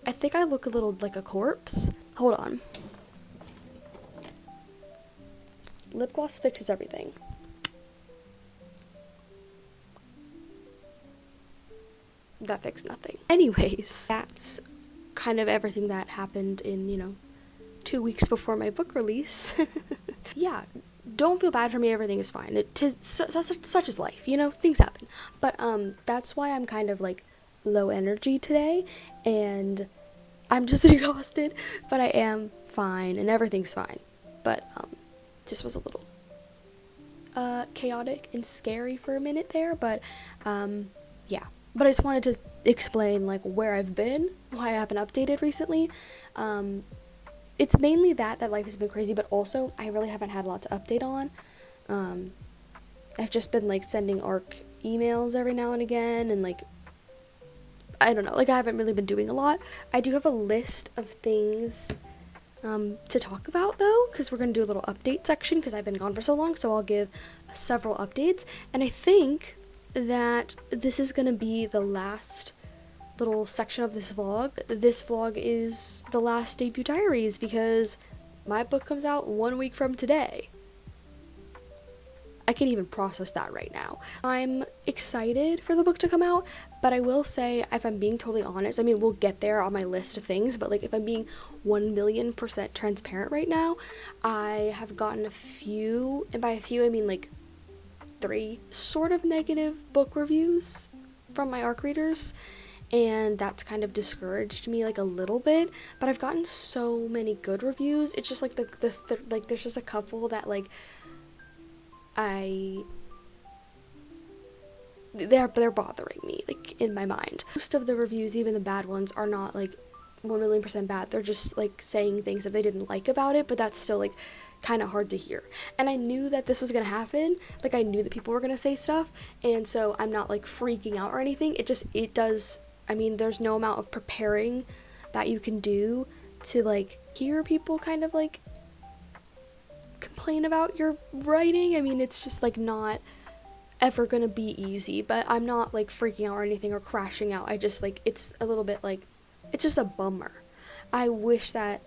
I think I look a little like a corpse. Hold on. Lip gloss fixes everything. That fixed nothing. Anyways, that's kind of everything that happened in, you know, 2 weeks before my book release. Yeah, don't feel bad for me. Everything is fine. Such is life, you know, things happen. But that's why I'm kind of like low energy today, and I'm just exhausted, but I am fine and everything's fine. But just was a little chaotic and scary for a minute there, but yeah. But I just wanted to explain like where I've been, why I haven't updated recently. It's mainly that life has been crazy, but also I really haven't had a lot to update on. I've just been like sending ARC emails every now and again, and like I don't know, like I haven't really been doing a lot. I do have a list of things to talk about though, because we're going to do a little update section because I've been gone for so long, so I'll give several updates. And I think that this is going to be the last little section of this vlog. This vlog is the last debut diaries because my book comes out 1 week from today. I can't even process that right now. I'm excited for the book to come out, but I will say, if I'm being totally honest, I mean, we'll get there on my list of things, but like if I'm being 1,000,000% transparent right now, I have gotten a few, and by a few I mean like 3 sort of negative book reviews from my ARC readers, and that's kind of discouraged me like a little bit. But I've gotten so many good reviews. It's just like like there's just a couple that like they're bothering me like in my mind. Most of the reviews, even the bad ones, are not like 1,000,000% bad. They're just like saying things that they didn't like about it, but that's still like kind of hard to hear. And I knew that this was gonna happen. Like I knew that people were gonna say stuff, and so I'm not like freaking out or anything. It does, I mean, there's no amount of preparing that you can do to like hear people kind of like complain about your writing. I mean, it's just like not ever gonna be easy, but I'm not like freaking out or anything or crashing out. I just like, it's a little bit like, it's just a bummer. I wish that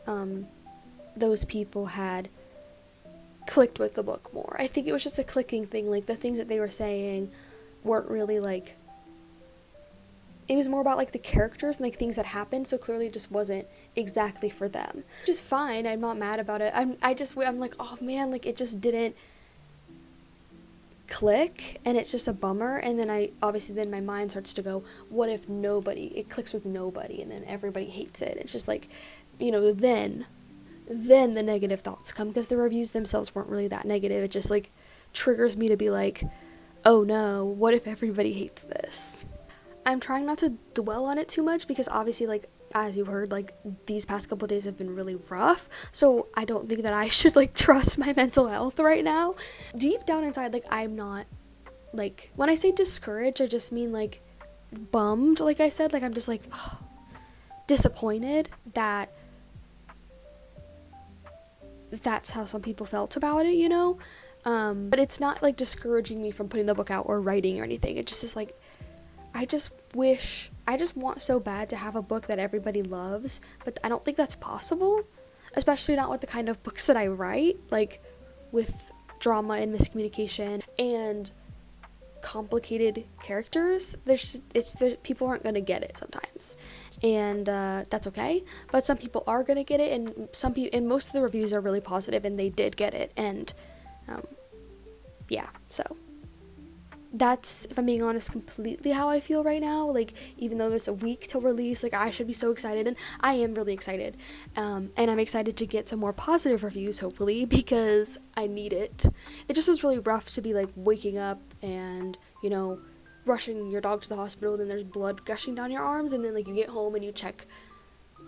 those people had clicked with the book more. I think it was just a clicking thing. Like the things that they were saying weren't really like, it was more about like the characters and like things that happened, so clearly it just wasn't exactly for them. Which is fine, I'm not mad about it. I'm like, oh man, like it just didn't click, and it's just a bummer. And then then my mind starts to go, what if it clicks with nobody, and then everybody hates it? It's just like, you know, then the negative thoughts come, because the reviews themselves weren't really that negative. It just like triggers me to be like, oh no, what if everybody hates this? I'm trying not to dwell on it too much, because obviously, like, as you heard, like, these past couple days have been really rough, so I don't think that I should, like, trust my mental health right now. Deep down inside, like, I'm not, like, when I say discouraged, I just mean, like, bummed, like I said. Like, I'm just, like, disappointed that that's how some people felt about it, you know? But it's not, like, discouraging me from putting the book out or writing or anything. It just is, like, I just want so bad to have a book that everybody loves, but I don't think that's possible, especially not with the kind of books that I write, like with drama and miscommunication and complicated characters. People aren't gonna get it sometimes, and that's okay. But some people are gonna get it, and most of the reviews are really positive, and they did get it, and yeah, so that's, if I'm being honest, completely how I feel right now. Like, even though there's a week till release, like, I should be so excited, and I am really excited. And I'm excited to get some more positive reviews, hopefully, because I need it. It just was really rough to be, like, waking up and, you know, rushing your dog to the hospital, then there's blood gushing down your arms, and then, like, you get home and you check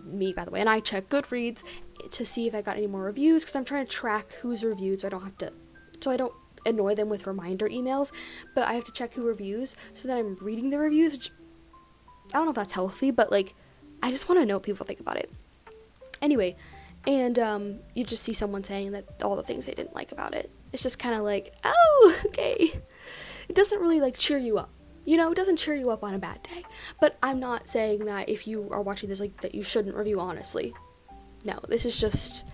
me, by the way, and I check Goodreads to see if I got any more reviews, because I'm trying to track who's reviewed, so I don't annoy them with reminder emails, but I have to check who reviews so that I'm reading the reviews, which I don't know if that's healthy, but like, I just want to know what people think about it. Anyway, and you just see someone saying that all the things they didn't like about it. It's just kind of like, oh, okay. It doesn't really like cheer you up. You know, it doesn't cheer you up on a bad day. But I'm not saying that if you are watching this, like, that you shouldn't review honestly. No, this is just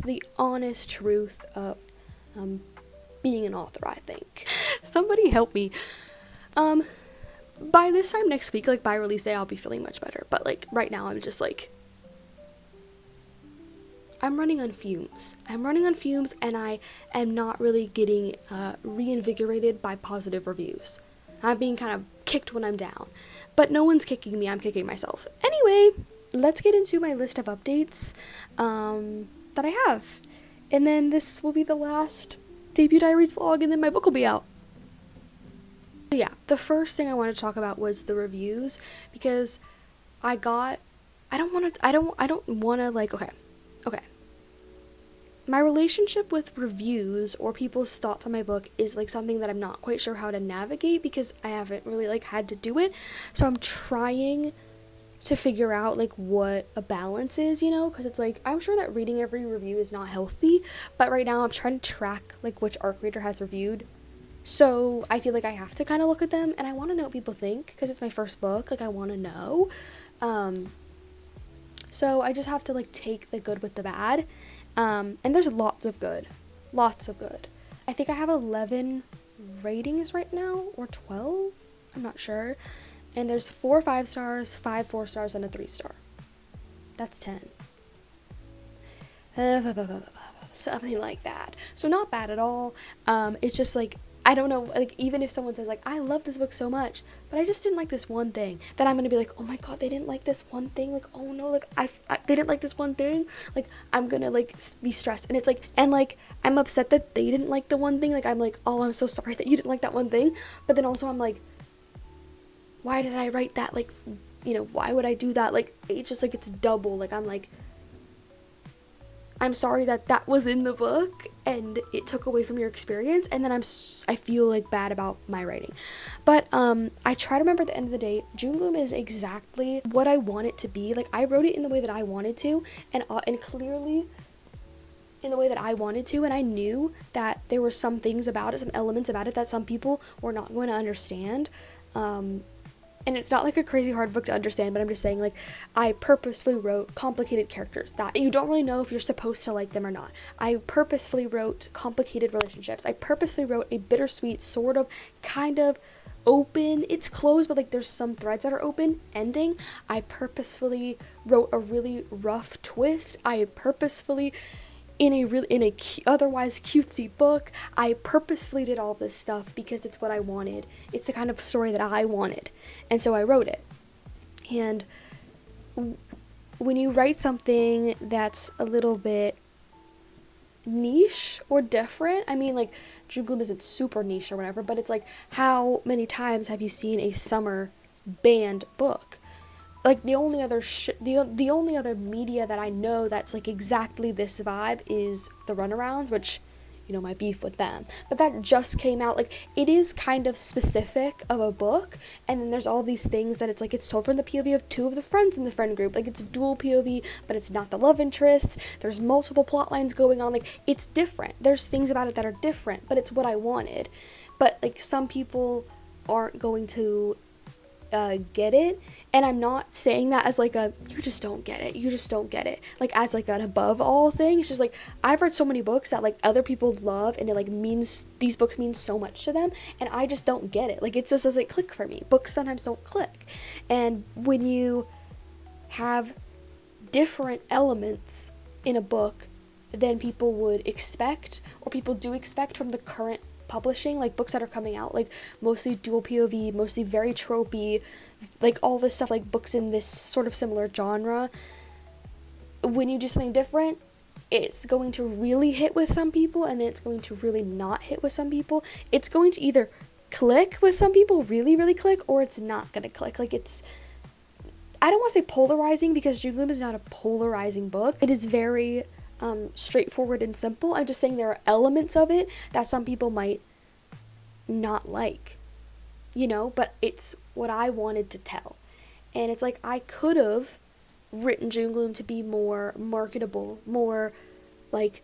the honest truth of being an author, I think. Somebody help me. By this time next week, like by release day, I'll be feeling much better. But like right now, I'm just like, I'm running on fumes. And I am not really getting reinvigorated by positive reviews. I'm being kind of kicked when I'm down. But no one's kicking me, I'm kicking myself. Anyway, let's get into my list of updates that I have. And then this will be the last debut diaries vlog, and then my book will be out. But yeah, the first thing I wanted to talk about was the reviews, because I don't want to like, okay. My relationship with reviews or people's thoughts on my book is like something that I'm not quite sure how to navigate, because I haven't really like had to do it. So I'm trying to figure out like what a balance is, you know, because it's like, I'm sure that reading every review is not healthy, but right now I'm trying to track like which ARC reader has reviewed. So I feel like I have to kind of look at them, and I want to know what people think, because it's my first book. Like, I want to know. So I just have to like take the good with the bad. And there's lots of good. I think I have 11 ratings right now, or 12. I'm not sure. And there's 4 5 stars, 5 4 stars, and a 3 star. That's 10. Something like that. So not bad at all. It's just like, I don't know, like, even if someone says like, I love this book so much, but I just didn't like this one thing, then I'm gonna be like, oh my god, they didn't like this one thing, like, oh no, like, they didn't like this one thing, like, I'm gonna like be stressed. And it's like, and like, I'm upset that they didn't like the one thing, like, I'm like, oh, I'm so sorry that you didn't like that one thing. But then also I'm like, why did I write that? Like, you know, why would I do that? Like, it's just like, it's double. Like, I'm like, I'm sorry that was in the book and it took away from your experience, and then I feel like bad about my writing. But I try to remember at the end of the day, June Gloom is exactly what I want it to be. Like, I wrote it in the way that I wanted to, and clearly in the way that I wanted to, and I knew that there were some things about it, some elements about it that some people were not going to understand. And it's not like a crazy hard book to understand, but I'm just saying, like, I purposefully wrote complicated characters that you don't really know if you're supposed to like them or not. I purposefully wrote complicated relationships. I purposefully wrote a bittersweet, sort of, kind of open, it's closed, but like there's some threads that are open ending. I purposefully wrote a really rough twist. I purposefully, in a otherwise cutesy book, I purposefully did all this stuff because it's what I wanted. It's the kind of story that I wanted, and so I wrote it. And when you write something that's a little bit niche or different, I mean, like, June Gloom isn't super niche or whatever, but it's like, how many times have you seen a summer banned book? Like, the only other media that I know that's like exactly this vibe is the Runarounds, which, you know, my beef with them. But that just came out. Like, it is kind of specific of a book, and then there's all these things that it's like, it's told from the POV of 2 of the friends in the friend group. Like, it's dual POV, but it's not the love interests. There's multiple plot lines going on. Like, it's different. There's things about it that are different, but it's what I wanted. But like, some people aren't going to get it, and I'm not saying that as like a you just don't get it, like as like an above all thing. It's just like, I've read so many books that like other people love, and it like means, these books mean so much to them, and I just don't get it. Like, it just doesn't click for me. Books sometimes don't click, and when you have different elements in a book than people would expect, or people do expect from the current publishing, like books that are coming out, like mostly dual POV, mostly very tropey, like all this stuff, like books in this sort of similar genre, when you do something different, it's going to really hit with some people, and then it's going to really not hit with some people. It's going to either click with some people, really, really click, or it's not going to click. Like, it's, I don't want to say polarizing, because Gloom is not a polarizing book. It is very straightforward and simple. I'm just saying there are elements of it that some people might not like, you know, but it's what I wanted to tell. And it's like, I could have written Gloom to be more marketable, more like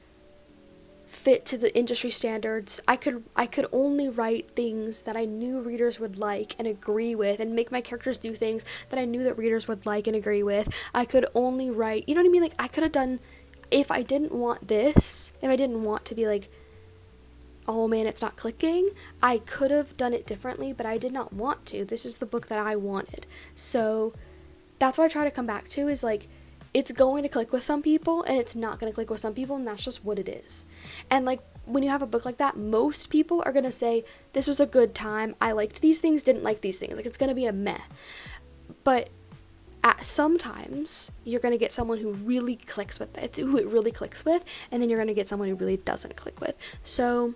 fit to the industry standards. I could only write things that I knew readers would like and agree with, and make my characters do things that I knew that readers would like and agree with. I could only write, you know what I mean? Like, I could have done, if I didn't want this, if I didn't want to be like, oh man, it's not clicking, I could have done it differently, but I did not want to. This is the book that I wanted. So that's what I try to come back to, is like, it's going to click with some people and it's not going to click with some people, and that's just what it is. And like, when you have a book like that, most people are going to say, this was a good time, I liked these things, didn't like these things. Like, it's going to be a meh. But sometimes you're going to get someone who really clicks with it, who it really clicks with, and then you're going to get someone who really doesn't click with. So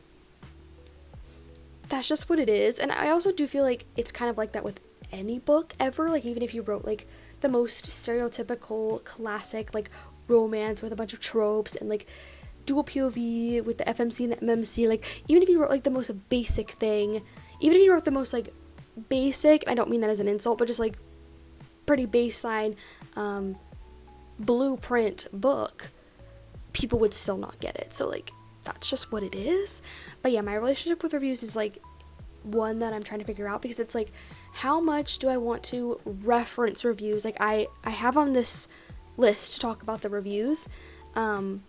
that's just what it is. And I also do feel like it's kind of like that with any book ever. Like, even if you wrote like the most stereotypical classic like romance with a bunch of tropes and like dual POV with the FMC and the MMC, like, even if you wrote like the most basic thing, even if you wrote the most like basic, I don't mean that as an insult, but just like pretty baseline blueprint book, people would still not get it. So like, that's just what it is. But yeah, my relationship with reviews is like one that I'm trying to figure out, because it's like, how much do I want to reference reviews? Like, I have on this list to talk about the reviews, and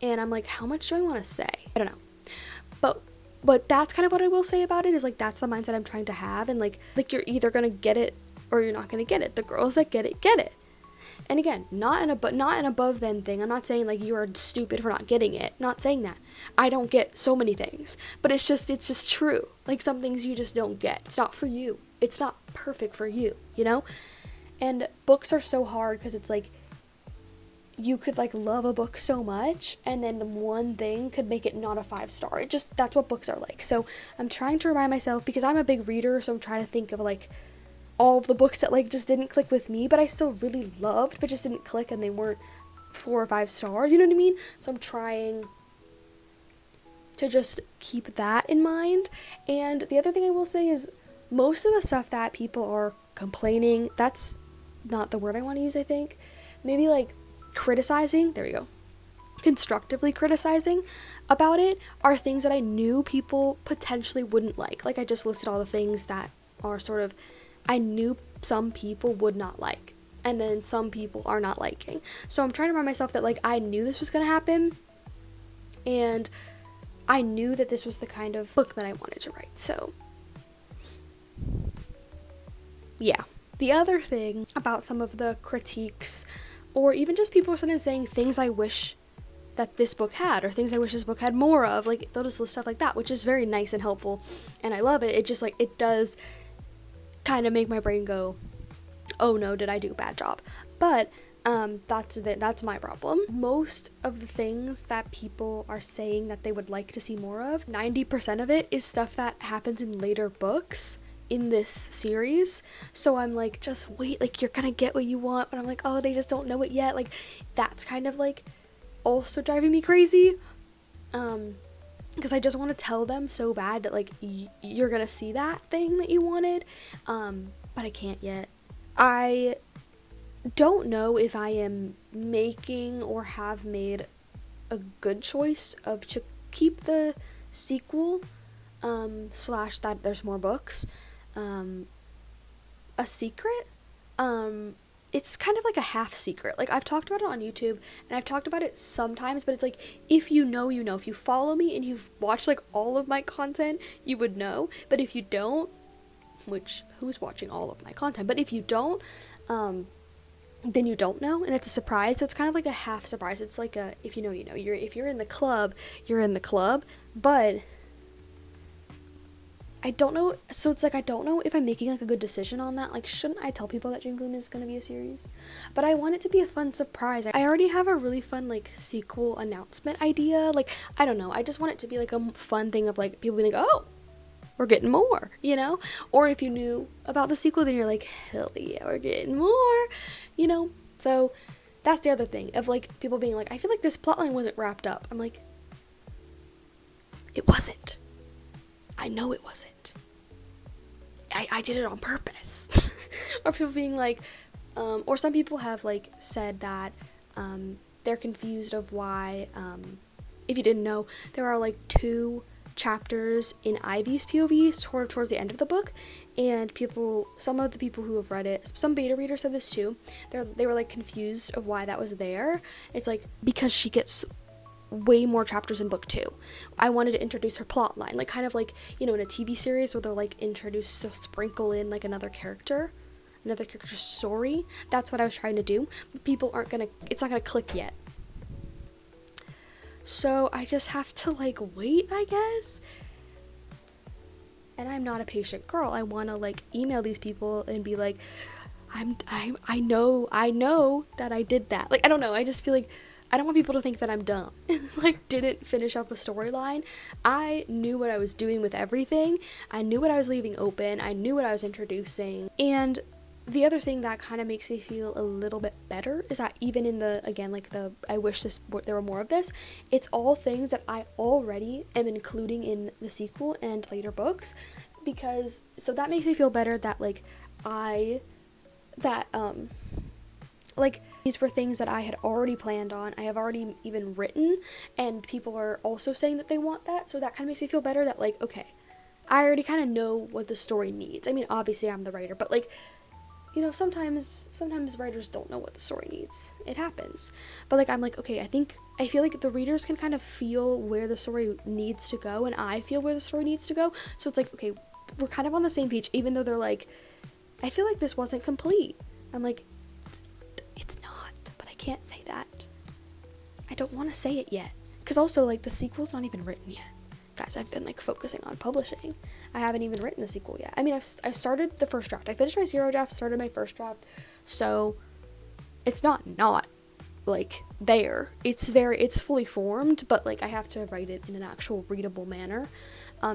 I'm like, how much do I want to say? I don't know, but that's kind of what I will say about it, is like, that's the mindset I'm trying to have. And like you're either gonna get it or you're not gonna get it. The girls that get it. And again, not an above then thing. I'm not saying like you are stupid for not getting it. Not saying that. I don't get so many things, but it's just true. Like, some things you just don't get. It's not for you. It's not perfect for you, you know? And books are so hard, because it's like, you could like love a book so much, and then the one thing could make it not a 5-star. That's what books are like. So I'm trying to remind myself, because I'm a big reader, so I'm trying to think of like all of the books that like just didn't click with me, but I still really loved, but just didn't click, and they weren't 4 or 5 stars, you know what I mean? So I'm trying to just keep that in mind. And the other thing I will say is, most of the stuff that people are complaining, that's not the word I want to use, I think. Maybe like criticizing, there we go, constructively criticizing about it, are things that I knew people potentially wouldn't like. Like, I just listed all the things that are sort of, I knew some people would not like, and then some people are not liking. So I'm trying to remind myself that like, I knew this was going to happen, and I knew that this was the kind of book that I wanted to write. So yeah. The other thing about some of the critiques, or even just people sort saying things I wish that this book had, or things I wish this book had more of, like, they'll just list stuff like that, which is very nice and helpful, and I love it. It just like, it does kind of make my brain go, oh no, did I do a bad job? But that's my problem. Most of the things that people are saying that they would like to see more of, 90% of it is stuff that happens in later books in this series. So I'm like, just wait, like, you're gonna get what you want. But I'm like, oh, they just don't know it yet. Like, that's kind of like also driving me crazy, because I just want to tell them so bad that like, you're gonna see that thing that you wanted, but I can't yet. I don't know if I am making or have made a good choice of to keep the sequel slash that there's more books a secret. It's kind of like a half secret. Like, I've talked about it on YouTube, and I've talked about it sometimes, but it's like, if you know, you know. If you follow me and you've watched like all of my content, you would know. But if you don't, which, who's watching all of my content? But if you don't, then you don't know, and it's a surprise. So it's kind of like a half surprise. It's like a, if you know, you know. If you're in the club, you're in the club. But I don't know, so it's like, I don't know if I'm making like a good decision on that. Like, shouldn't I tell people that June Gloom is going to be a series? But I want it to be a fun surprise. I already have a really fun like sequel announcement idea. Like, I don't know, I just want it to be like a fun thing of like people being like, oh, we're getting more, you know? Or if you knew about the sequel, then you're like, hell yeah, we're getting more, you know? So that's the other thing of like people being like, I feel like this plotline wasn't wrapped up. I'm like, it wasn't. I know it wasn't. I did it on purpose. Or people being like, or some people have like said that they're confused of why, if you didn't know, there are like 2 chapters in Ivy's POV towards the end of the book, and some of the people who have read it, some beta readers said this too, they were like confused of why that was there. It's like, because she gets way more chapters in book 2. I wanted to introduce her plot line, like kind of like, you know, in a TV series where they'll like they'll sprinkle in like another character's story. That's what I was trying to do, but it's not gonna click yet. So I just have to like wait, I guess. And I'm not a patient girl. I want to like email these people and be like, I know that I did that. Like, I don't know. I just feel like I don't want people to think that I'm dumb. Like, didn't finish up a storyline. I knew what I was doing with everything. I knew what I was leaving open. I knew what I was introducing. And the other thing that kind of makes me feel a little bit better is that even in I wish there were more of this, it's all things that I already am including in the sequel and later books, so that makes me feel better that these were things that I had already planned on, I have already even written, and people are also saying that they want that, so that kind of makes me feel better that like, okay, I already kind of know what the story needs. I mean, obviously I'm the writer, but like, you know, sometimes writers don't know what the story needs. It happens. But like, I'm like, okay, I feel like the readers can kind of feel where the story needs to go, and I feel where the story needs to go. So it's like, okay, we're kind of on the same page, even though they're like, I feel like this wasn't complete. I'm like, it's not, but I can't say that. I don't want to say it yet. Because also, like, the sequel's not even written yet. Guys, I've been like focusing on publishing. I haven't even written the sequel yet. I mean, I started the first draft. I finished my 0 draft, started my first draft. So it's not like there. It's fully formed, but like I have to write it in an actual readable manner.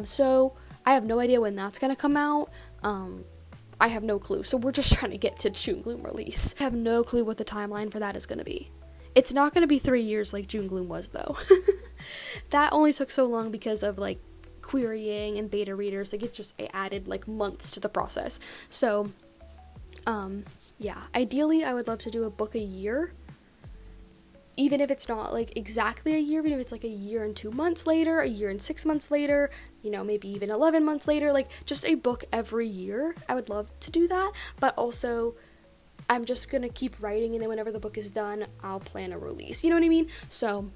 So I have no idea when that's gonna come out. I have no clue. So we're just trying to get to June Gloom release. I have no clue what the timeline for that is gonna be. It's not gonna be 3 years like June Gloom was though. That only took so long because of like querying and beta readers. Like it added like months to the process. So yeah, ideally I would love to do a book a year, even if it's not like exactly a year, even if it's like a year and 2 months later, a year and 6 months later, you know, maybe even 11 months later, like just a book every year. I would love to do that, but also I'm just gonna keep writing, and then whenever the book is done, I'll plan a release, you know what I mean? So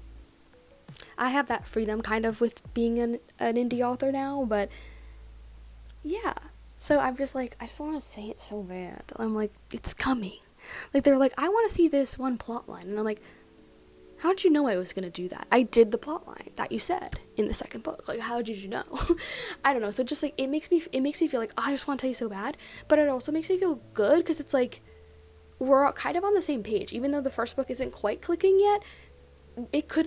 I have that freedom kind of with being an indie author now, but yeah. So I'm just like, I just want to say it so bad. I'm like, it's coming. Like, they're like, I want to see this one plot line. And I'm like, how did you know I was going to do that? I did the plot line that you said in the second book. Like, how did you know? I don't know. So just like, it makes me feel like, oh, I just want to tell you so bad. But it also makes me feel good because it's like, we're kind of on the same page. Even though the first book isn't quite clicking yet,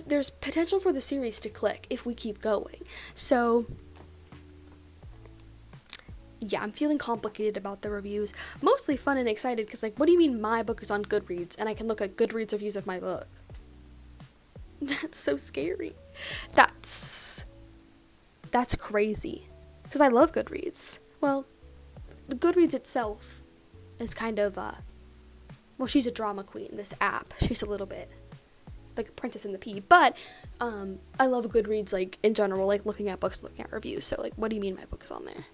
there's potential for the series to click if we keep going. So yeah, I'm feeling complicated about the reviews. Mostly fun and excited because like, what do you mean my book is on Goodreads and I can look at Goodreads reviews of my book? That's so scary. That's crazy. Because I love Goodreads. Well, the Goodreads itself is kind of well, she's a drama queen, this app. She's a little bit like a Princess in the Pea, but I love Goodreads like in general, like looking at books, looking at reviews. So like, what do you mean my book is on there?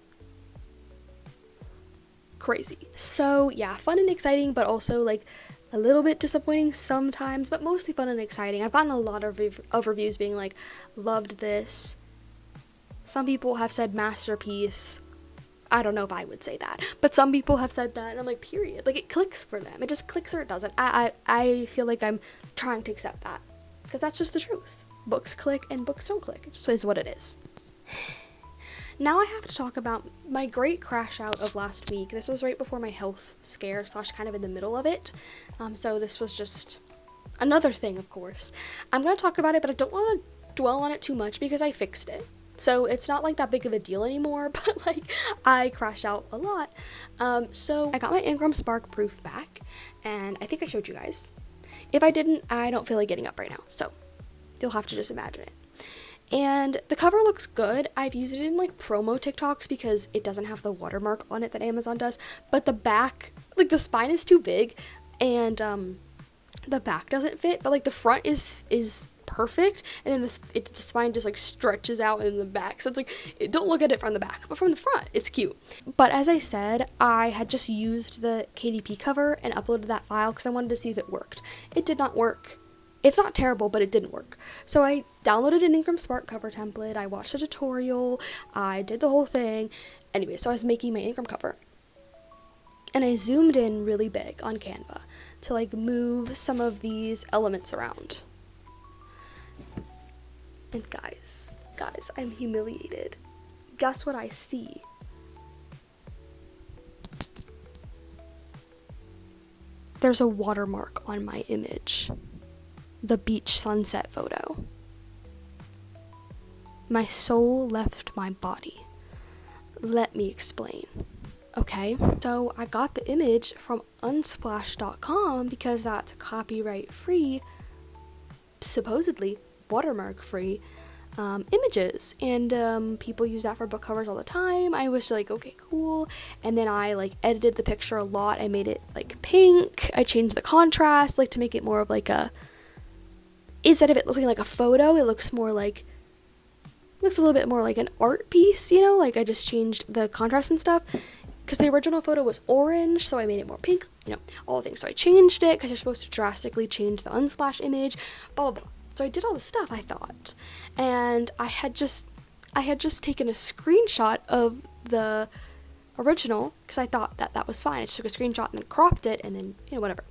Crazy. So yeah, fun and exciting, but also like a little bit disappointing sometimes, but mostly fun and exciting. I've gotten a lot of reviews being like, loved this. Some people have said masterpiece. I don't know if I would say that, but some people have said that, and I'm like, period. Like, it clicks for them. It just clicks or it doesn't. I feel like I'm trying to accept that, because that's just the truth. Books click and books don't click. It just is what it is. Now I have to talk about my great crash out of last week. This was right before my health scare / kind of in the middle of it. So this was just another thing, of course. I'm going to talk about it, but I don't want to dwell on it too much because I fixed it. So it's not like that big of a deal anymore, but like I crashed out a lot. So I got my Ingram Spark proof back, and I think I showed you guys. If I didn't, I don't feel like getting up right now, so you'll have to just imagine it. And the cover looks good. I've used it in like promo TikToks because it doesn't have the watermark on it that Amazon does, but the back, like the spine is too big, and the back doesn't fit, but like the front is perfect, and then the spine just like stretches out in the back, so it's like, don't look at it from the back, but from the front it's cute. But as I said, I had just used the KDP cover and uploaded that file because I wanted to see if it worked. It did not work. It's not terrible, but it didn't work. So I downloaded an Ingram Spark cover template, I watched a tutorial, I did the whole thing. Anyway, so I was making my Ingram cover, and I zoomed in really big on Canva to like move some of these elements around. And guys, I'm humiliated. Guess what I see? There's a watermark on my image. The beach sunset photo. My soul left my body. Let me explain. Okay, so I got the image from unsplash.com because that's copyright free, supposedly watermark free images, and people use that for book covers all the time. I was like, okay, cool. And then I like edited the picture a lot. I made it like pink. I changed the contrast like to make it more of like a, instead of it looking like a photo, it looks more like, looks a little bit more like an art piece, you know, like I just changed the contrast and stuff because the original photo was orange, so I made it more pink, you know, all the things. So I changed it because you're supposed to drastically change the Unsplash image, blah blah blah. So I did all this stuff, I thought, and I had just taken a screenshot of the original because I thought that that was fine. I just took a screenshot and then cropped it, and then, you know, whatever.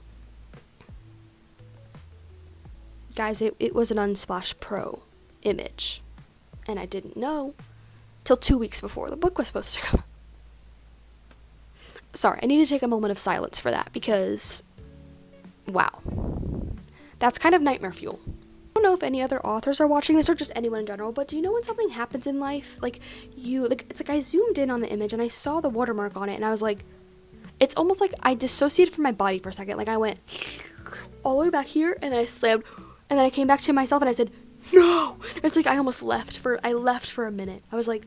Guys, it was an Unsplash Pro image, and I didn't know till 2 weeks before the book was supposed to come. Sorry, I need to take a moment of silence for that because, wow, that's kind of nightmare fuel. I don't know if any other authors are watching this or just anyone in general, but do you know when something happens in life, like it's like I zoomed in on the image and I saw the watermark on it, and I was like, it's almost like I dissociated from my body for a second. Like I went all the way back here, and then I slammed, and then I came back to myself and I said, no. And it's like I almost left for a minute. I was like,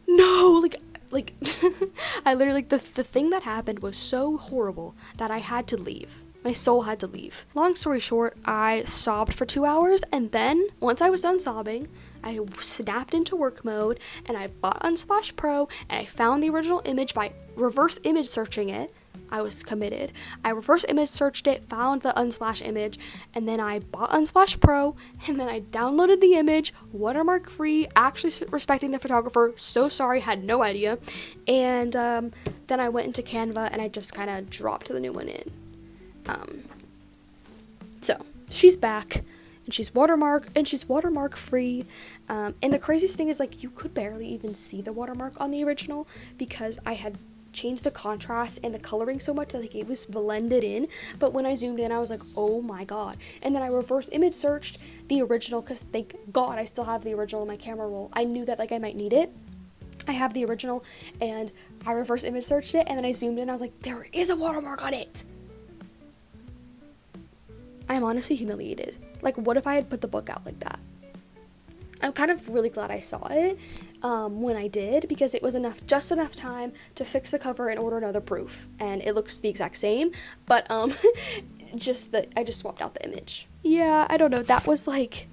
no, like I literally, like the thing that happened was so horrible that I had to leave. My soul had to leave. Long story short, I sobbed for 2 hours, and then once I was done sobbing, I snapped into work mode and I bought Unsplash Pro, and I found the original image by reverse image searching it. I was committed. I reverse image searched it, found the Unsplash image, and then I bought Unsplash Pro, and then I downloaded the image, watermark free, actually respecting the photographer, so sorry, had no idea, and then I went into Canva and I just kind of dropped the new one in. So she's back, and she's watermark free, and the craziest thing is, like, you could barely even see the watermark on the original because I had changed the contrast and the coloring so much that like it was blended in, but when I zoomed in I was like, oh my god. And then I reverse image searched the original because thank god I still have the original in my camera roll. I knew that like I might need it. I have the original, and I reverse image searched it, and then I zoomed in and I was like, there is a watermark on it. I'm honestly humiliated. Like, what if I had put the book out like that? I'm kind of really glad I saw it when I did, because it was just enough time to fix the cover and order another proof, and it looks the exact same, but I just swapped out the image. Yeah, I don't know, that was like,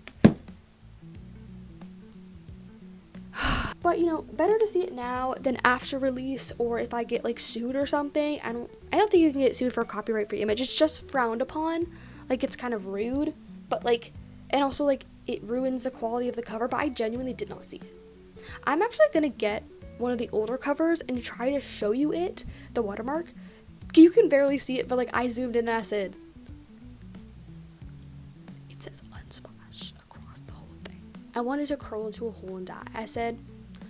but you know, better to see it now than after release, or if I get like sued or something. I don't think you can get sued for a copyright free image. It's just frowned upon. Like, it's kind of rude, but like, and also like it ruins the quality of the cover, but I genuinely did not see it. I'm actually gonna get one of the older covers and try to show you it, the watermark. You can barely see it, but like I zoomed in and I said, it says Unsplash across the whole thing. I wanted to curl into a hole and die. I said,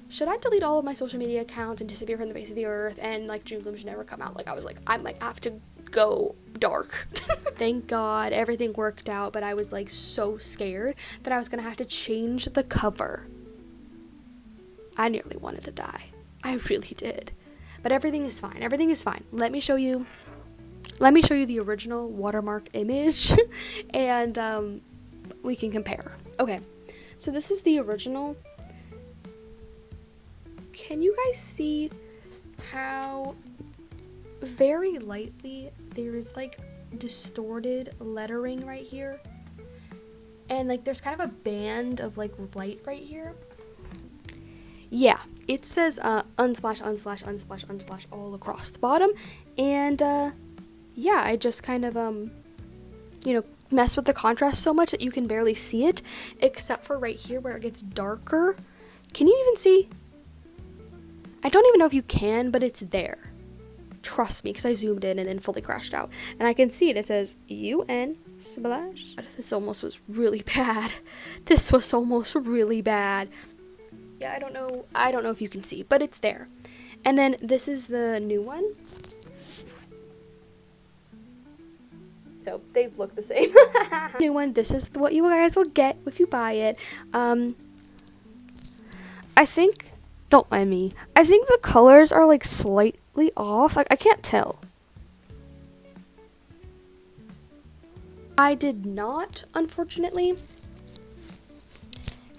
should I delete all of my social media accounts and disappear from the face of the earth, and like June gloom should never come out? Like, I was like, I might have to go dark. Thank God everything worked out, but I was like so scared that I was gonna have to change the cover. I nearly wanted to die. I really did. But everything is fine. Everything is fine. Let me show you the original watermark image and we can compare. Okay, so this is the original. Can you guys see how very lightly there is like distorted lettering right here? And like there's kind of a band of like light right here. Yeah, it says unsplash, unsplash, unsplash, unsplash all across the bottom. And yeah, I just kind of mess with the contrast so much that you can barely see it, except for right here where it gets darker. Can you even see? I don't even know if you can, but it's there. Trust me, because I zoomed in and then fully crashed out. And I can see it. It says UN splash. This almost was really bad. This was almost really bad. Yeah, I don't know if you can see, but it's there. And then this is the new one. So they look the same. New one. This is what you guys will get if you buy it. I think, don't mind me, I think the colors are like slightly off. Like, I can't tell. I did not, unfortunately,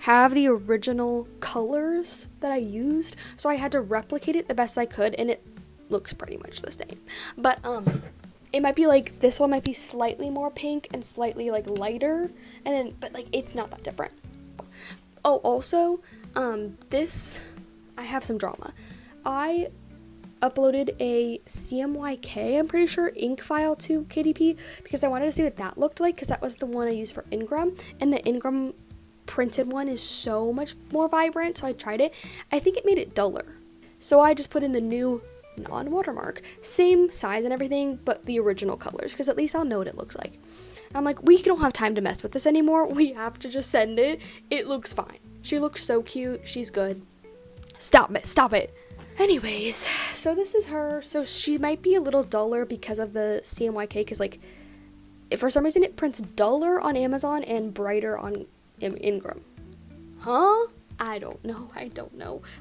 have the original colors that I used, so I had to replicate it the best I could, and it looks pretty much the same. But it might be like this one might be slightly more pink and slightly like lighter, and then but like it's not that different. Oh, also this, I have some drama. I uploaded a CMYK, I'm pretty sure, ink file to KDP because I wanted to see what that looked like, because that was the one I used for Ingram, and the Ingram printed one is so much more vibrant, so I tried it. I think it made it duller, so I just put in the new non-watermark, same size and everything, but the original colors, because at least I'll know what it looks like. I'm like, we don't have time to mess with this anymore. We have to just send it. It looks fine. She looks so cute. She's good. Stop it. Anyways, so this is her. So she might be a little duller because of the CMYK, because like, if for some reason it prints duller on Amazon and brighter on Ingram. Huh? I don't know.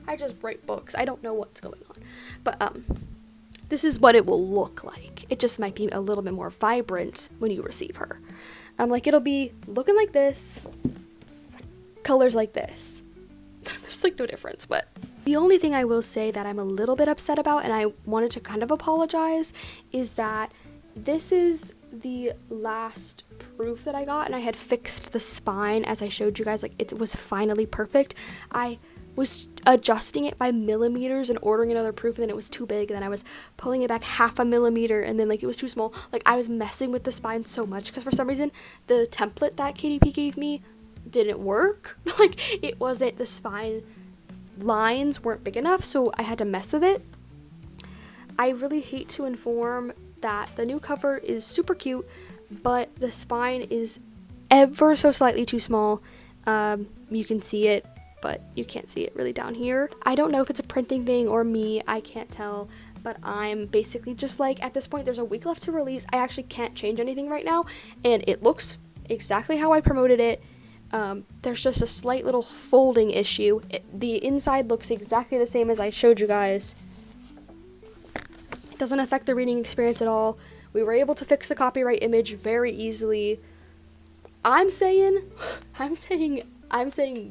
I just write books. I don't know what's going on. But this is what it will look like. It just might be a little bit more vibrant when you receive her. Like, it'll be looking like this, colors like this. There's like no difference, but the only thing I will say that I'm a little bit upset about, and I wanted to kind of apologize, is that this is the last proof that I got, and I had fixed the spine as I showed you guys. Like, it was finally perfect. I was adjusting it by millimeters and ordering another proof, and then it was too big, and then I was pulling it back half a millimeter, and then like it was too small. Like, I was messing with the spine so much because for some reason the template that KDP gave me didn't work. Like, it wasn't, the spine lines weren't big enough, so I had to mess with it. I really hate to inform that the new cover is super cute, but the spine is ever so slightly too small. You can see it, but you can't see it really down here. I don't know if it's a printing thing or me, I can't tell, but I'm basically just like, at this point, there's a week left to release. I actually can't change anything right now, and it looks exactly how I promoted it. There's just a slight little folding issue. The inside looks exactly the same as I showed you guys. It doesn't affect the reading experience at all. We were able to fix the copyright image very easily. I'm saying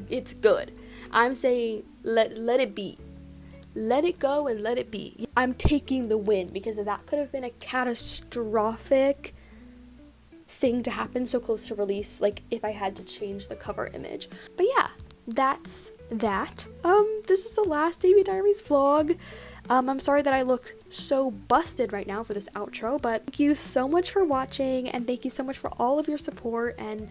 it's good. I'm saying let it be. Let it go and let it be. I'm taking the win, because that could have been a catastrophic thing to happen so close to release, like if I had to change the cover image. But yeah, that's that. This is the last Davy Diaries vlog. I'm sorry that I look so busted right now for this outro, but thank you so much for watching, and thank you so much for all of your support. And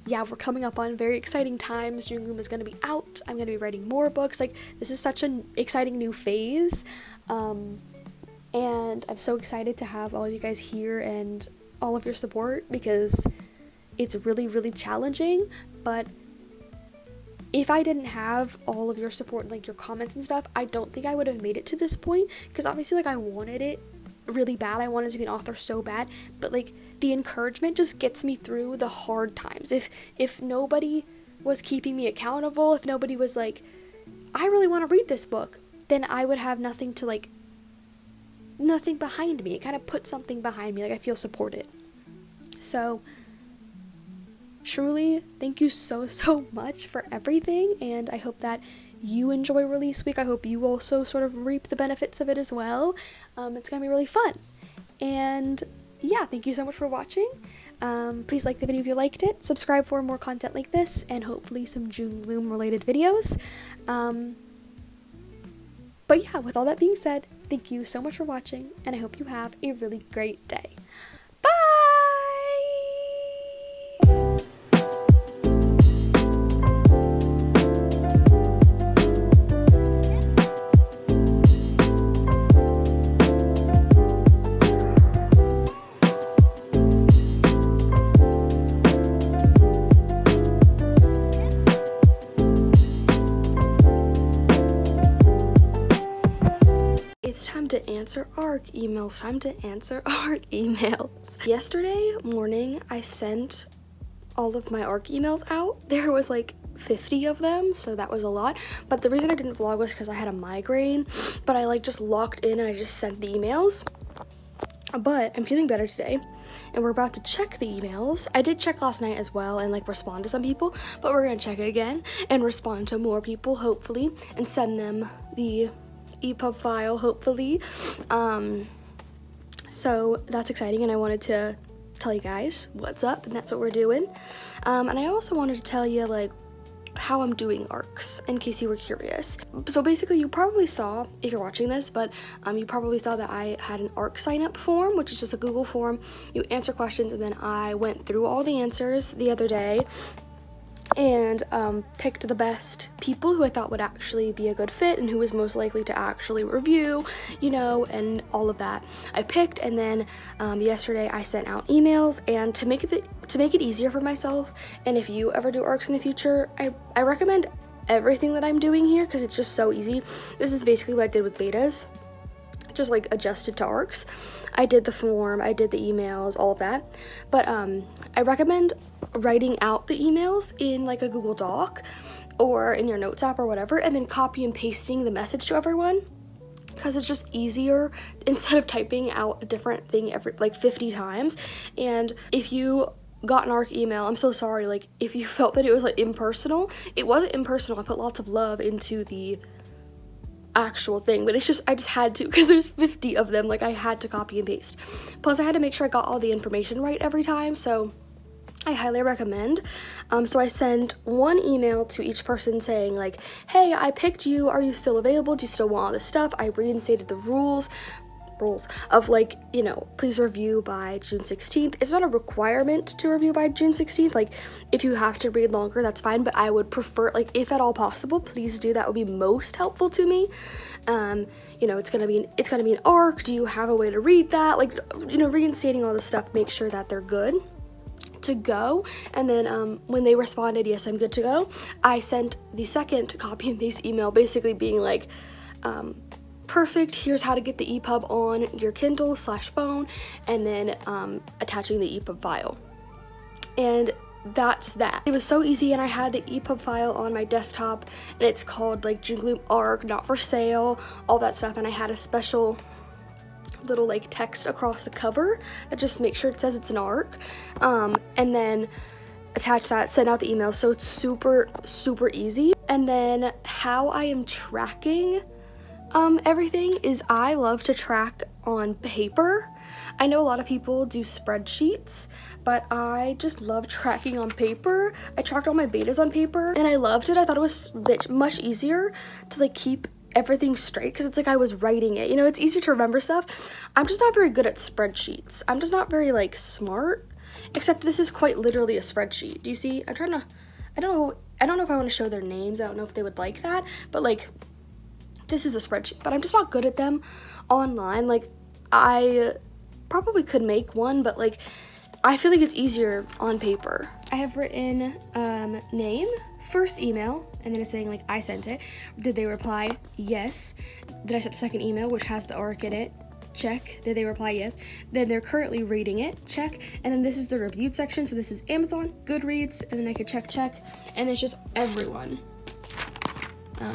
yeah, we're coming up on very exciting times. June gloom is going to be out. I'm going to be writing more books. Like, this is such an exciting new phase. And I'm so excited to have all of you guys here and all of your support, because it's really, really challenging, but if I didn't have all of your support and like your comments and stuff, I don't think I would have made it to this point, because obviously like I wanted it really bad. I wanted to be an author so bad, but like the encouragement just gets me through the hard times. If nobody was keeping me accountable, if nobody was like, I really want to read this book, then I would have nothing behind me. It kind of puts something behind me, like I feel supported. So truly, thank you so much for everything, and I hope that you enjoy release week. I hope you also sort of reap the benefits of it as well. It's gonna be really fun. And yeah, thank you so much for watching. Please like the video if you liked it, subscribe for more content like this, and hopefully some June Gloom related videos. But yeah, with all that being said, thank you so much for watching, and I hope you have a really great day. Bye! It's time to answer ARC emails. Yesterday morning, I sent all of my ARC emails out. There was like 50 of them, so that was a lot. But the reason I didn't vlog was because I had a migraine, but I like just locked in and I just sent the emails. But I'm feeling better today, and we're about to check the emails. I did check last night as well and like respond to some people, but we're gonna check again and respond to more people, hopefully, and send them the EPUB file, hopefully. So that's exciting, and I wanted to tell you guys what's up, and that's what we're doing. And I also wanted to tell you like how I'm doing ARCs, in case you were curious. So basically, you probably saw, if you're watching this, but you probably saw that I had an ARC sign up form, which is just a Google form. You answer questions, and then I went through all the answers the other day and picked the best people who I thought would actually be a good fit and who was most likely to actually review, you know, and all of that. I picked, and then yesterday I sent out emails, and to make it easier for myself, and if you ever do ARCs in the future, I recommend everything that I'm doing here because it's just so easy. This is basically what I did with betas, just like adjusted to ARCs. I did the form, I did the emails, all of that, but I recommend writing out the emails in like a Google Doc or in your notes app or whatever, and then copy and pasting the message to everyone, because it's just easier instead of typing out a different thing every like 50 times. And if you got an ARC email, I'm so sorry, like if you felt that it was like impersonal, it wasn't impersonal. I put lots of love into the actual thing, but I just had to, because there's 50 of them, like I had to copy and paste. Plus I had to make sure I got all the information right every time, so I highly recommend. So I sent one email to each person saying like, hey, I picked you, are you still available, do you still want all this stuff? I reinstated the rules of like, you know, please review by June 16th. It's not a requirement to review by June 16th. Like if you have to read longer, that's fine, but I would prefer, like if at all possible, please do. That would be most helpful to me. You know, it's gonna be an ARC. Do you have a way to read that? Like, you know, reinstating all this stuff, make sure that they're good to go. And then when they responded, yes, I'm good to go, I sent the second copy and paste email basically being like, perfect, here's how to get the EPUB on your Kindle/phone, and then attaching the EPUB file. And that's that. It was so easy, and I had the EPUB file on my desktop, and it's called like June Gloom ARC, not for sale, all that stuff, and I had a special little like text across the cover that just makes sure it says it's an ARC, and then attach that, send out the email. So it's super easy. And then how I am tracking everything is I love to track on paper. I know a lot of people do spreadsheets, but I just love tracking on paper. I tracked all my betas on paper, and I loved it. I thought it was much easier to like keep everything straight, because it's like I was writing it, you know, it's easier to remember stuff. I'm just not very good at spreadsheets. I'm just not very like smart, except this is quite literally a spreadsheet. Do you see? I don't know if I want to show their names. I don't know if they would like that, but like this is a spreadsheet, but I'm just not good at them online. Like I probably could make one, but like I feel like it's easier on paper. I have written name, first email, and then it's saying like I sent it. Did they reply? Yes. Did I send the second email, which has the arc in it? Check. Did they reply? Yes. Then they're currently reading it. Check. And then this is the reviewed section. So this is Amazon, Goodreads, and then I could check, and it's just everyone.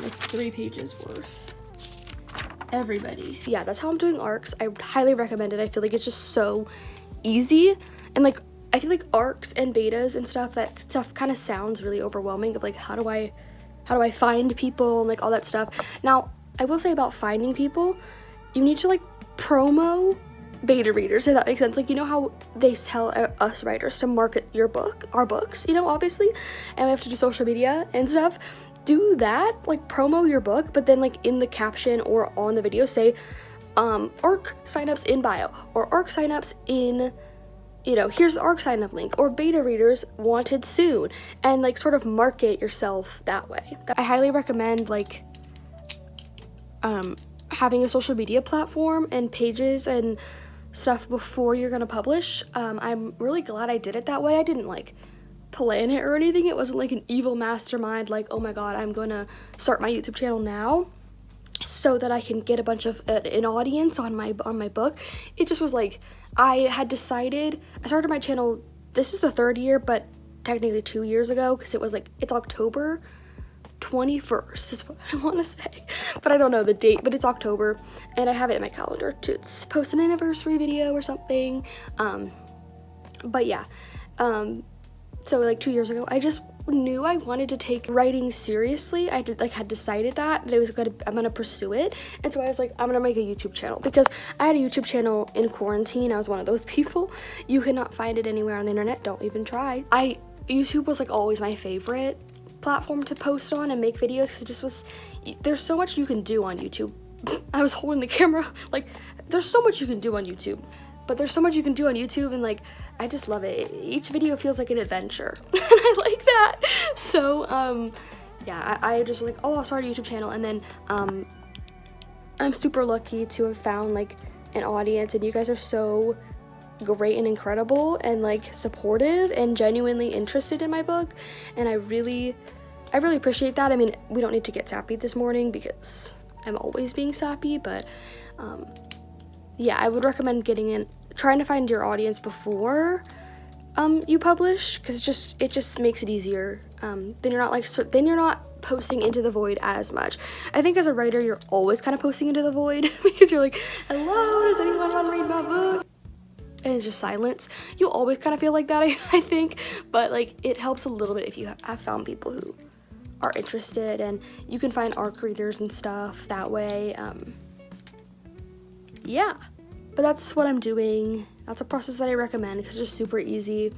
It's 3 pages worth. Everybody. Yeah, that's how I'm doing arcs. I highly recommend it. I feel like it's just so easy, and like I feel like arcs and betas and stuff, that stuff kind of sounds really overwhelming of like how do I find people and like all that stuff. Now I will say about finding people, you need to like promo beta readers, if that makes sense. Like, you know how they tell us writers to market our books, you know, obviously, and we have to do social media and stuff. Do that, like promo your book, but then like in the caption or on the video say ARC signups in bio, or ARC signups in, you know, here's the ARC sign up link, or beta readers wanted soon, and like sort of market yourself that way. I highly recommend like having a social media platform and pages and stuff before you're gonna publish. I'm really glad I did it that way. I didn't like plan it or anything. It wasn't like an evil mastermind like, oh my god, I'm gonna start my YouTube channel now so that I can get a bunch of an audience on my book. It just was like, I had decided, I started my channel, this is the 3rd year, but technically 2 years ago, because it was like, it's October 21st is what I want to say, but I don't know the date, but it's October, and I have it in my calendar to post an anniversary video or something. But yeah, so like 2 years ago, I just knew I wanted to take writing seriously. I had decided that I'm gonna pursue it, and so I was like, I'm gonna make a YouTube channel, because I had a YouTube channel in quarantine. I was one of those people. You cannot find it anywhere on the internet. Don't even try. YouTube was like always my favorite platform to post on and make videos, because it just was, there's so much you can do on YouTube. I was holding the camera, like there's so much you can do on YouTube. But there's so much you can do on YouTube, and like I just love it. Each video feels like an adventure. And I like that. So yeah, I just was like, oh, I'll start a YouTube channel, and then I'm super lucky to have found like an audience, and you guys are so great and incredible and like supportive and genuinely interested in my book, and I really appreciate that. I mean, we don't need to get sappy this morning because I'm always being sappy, but yeah, I would recommend trying to find your audience before you publish, because it just makes it easier. Then you're not posting into the void as much. I think as a writer, you're always kind of posting into the void because you're like, hello, does anyone want to read my book? And it's just silence. You'll always kind of feel like that, I think, but like it helps a little bit if you have found people who are interested, and you can find ARC readers and stuff that way. Yeah, but that's what I'm doing. That's a process that I recommend because it's just super easy.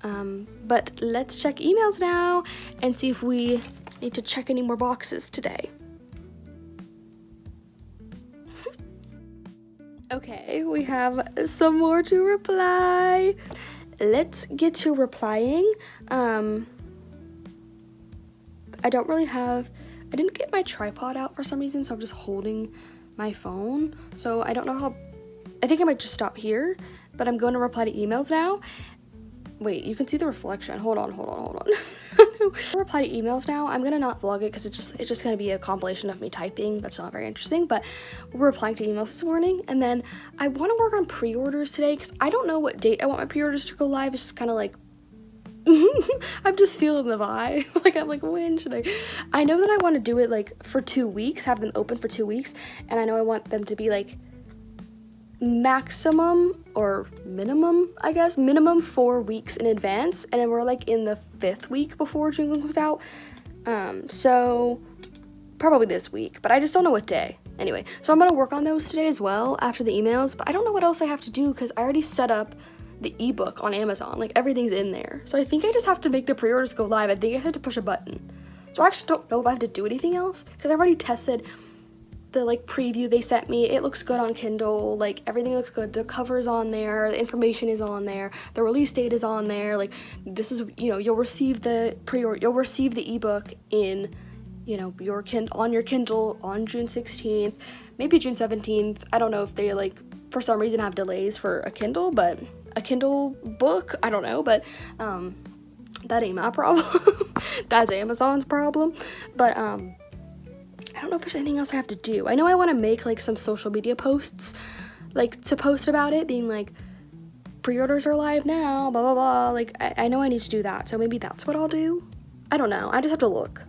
But let's check emails now and see if we need to check any more boxes today. Okay, we have some more to reply. Let's get to replying. I didn't get my tripod out for some reason, so I'm just holding my phone. So I don't know I think I might just stop here, but I'm going to reply to emails now. Wait, you can see the reflection. Hold on. Reply to emails now. I'm gonna not vlog it because it's just gonna be a compilation of me typing. That's not very interesting, but we're replying to emails this morning, and then I want to work on pre-orders today because I don't know what date I want my pre-orders to go live. It's just kind of like I'm just feeling the vibe. Like I'm like, when should I know that I want to do it like for 2 weeks, have them open for 2 weeks, and I know I want them to be like maximum or minimum, I guess, minimum 4 weeks in advance, and then we're like in the 5th week before June comes out, so probably this week, but I just don't know what day. Anyway, so I'm gonna work on those today as well after the emails, but I don't know what else I have to do because I already set up the ebook on Amazon. Like everything's in there, so I think I just have to make the pre-orders go live. I think I had to push a button, so I actually don't know if I have to do anything else because I've already tested the like preview they sent me. It looks good on Kindle, like everything looks good. The cover's on there, the information is on there, the release date is on there. Like this is, you know, you'll receive the ebook in, you know, on your Kindle on June 16th, maybe June 17th. I don't know if they like for some reason have delays for a Kindle, but a Kindle book, I don't know, but that ain't my problem. That's Amazon's problem. But I don't know if there's anything else I have to do. I know I want to make like some social media posts, like to post about it, being like, pre-orders are live now, blah blah blah. Like I know I need to do that, so maybe that's what I'll do. I don't know, I just have to look.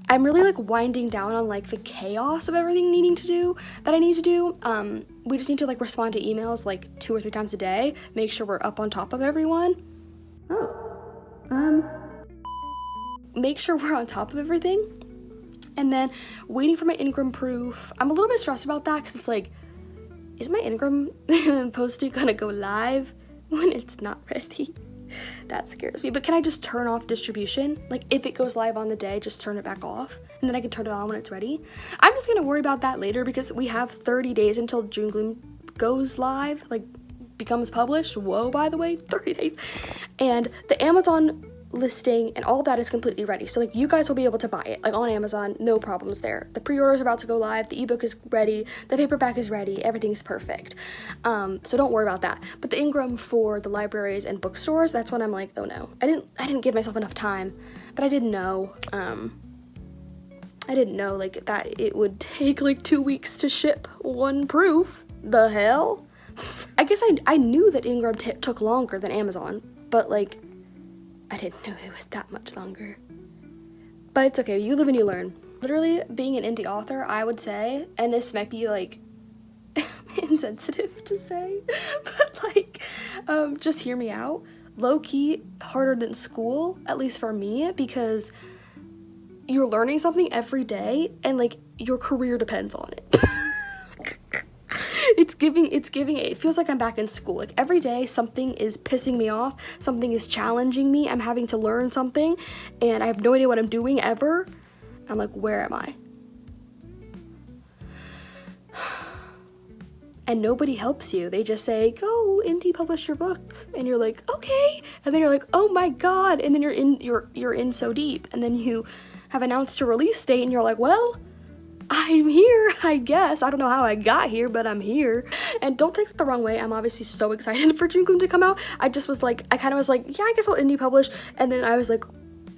I'm really like winding down on like the chaos of everything that I need to do. We just need to like respond to emails like 2 or 3 times a day, make sure we're up on top of everyone. Make sure we're on top of everything. And then waiting for my Ingram proof. I'm a little bit stressed about that because it's like, is my Ingram poster gonna go live when it's not ready? That scares me. But can I just turn off distribution? Like if it goes live on the day, just turn it back off and then I can turn it on when it's ready. I'm just gonna worry about that later because we have 30 days until June Gloom goes live, like becomes published. Whoa, by the way, 30 days. And the Amazon listing and all of that is completely ready, so like you guys will be able to buy it like on Amazon, no problems there. The pre-order is about to go live, the ebook is ready, the paperback is ready, everything's perfect. So don't worry about that. But the Ingram for the libraries and bookstores, that's when I'm like, oh no, I didn't give myself enough time. But I didn't know like that it would take like 2 weeks to ship one proof. The hell. I guess I knew that Ingram took longer than Amazon, but like I didn't know it was that much longer. But it's okay, you live and you learn. Literally, being an indie author, I would say, and this might be like insensitive to say, but like, just hear me out. Low-key harder than school, at least for me, because you're learning something every day and like your career depends on it. It feels like I'm back in school. Like every day something is pissing me off, something is challenging me, I'm having to learn something, and I have no idea what I'm doing ever. I'm like, where am I? And nobody helps you. They just say, go indie publish your book. And you're like, okay. And then you're like, oh my God. And then you're in so deep. And then you have announced a release date and you're like, well, I'm here, I guess. I don't know how I got here, but I'm here. And don't take it the wrong way. I'm obviously so excited for June Gloom to come out. I kind of was like, yeah, I guess I'll indie publish. And then I was like,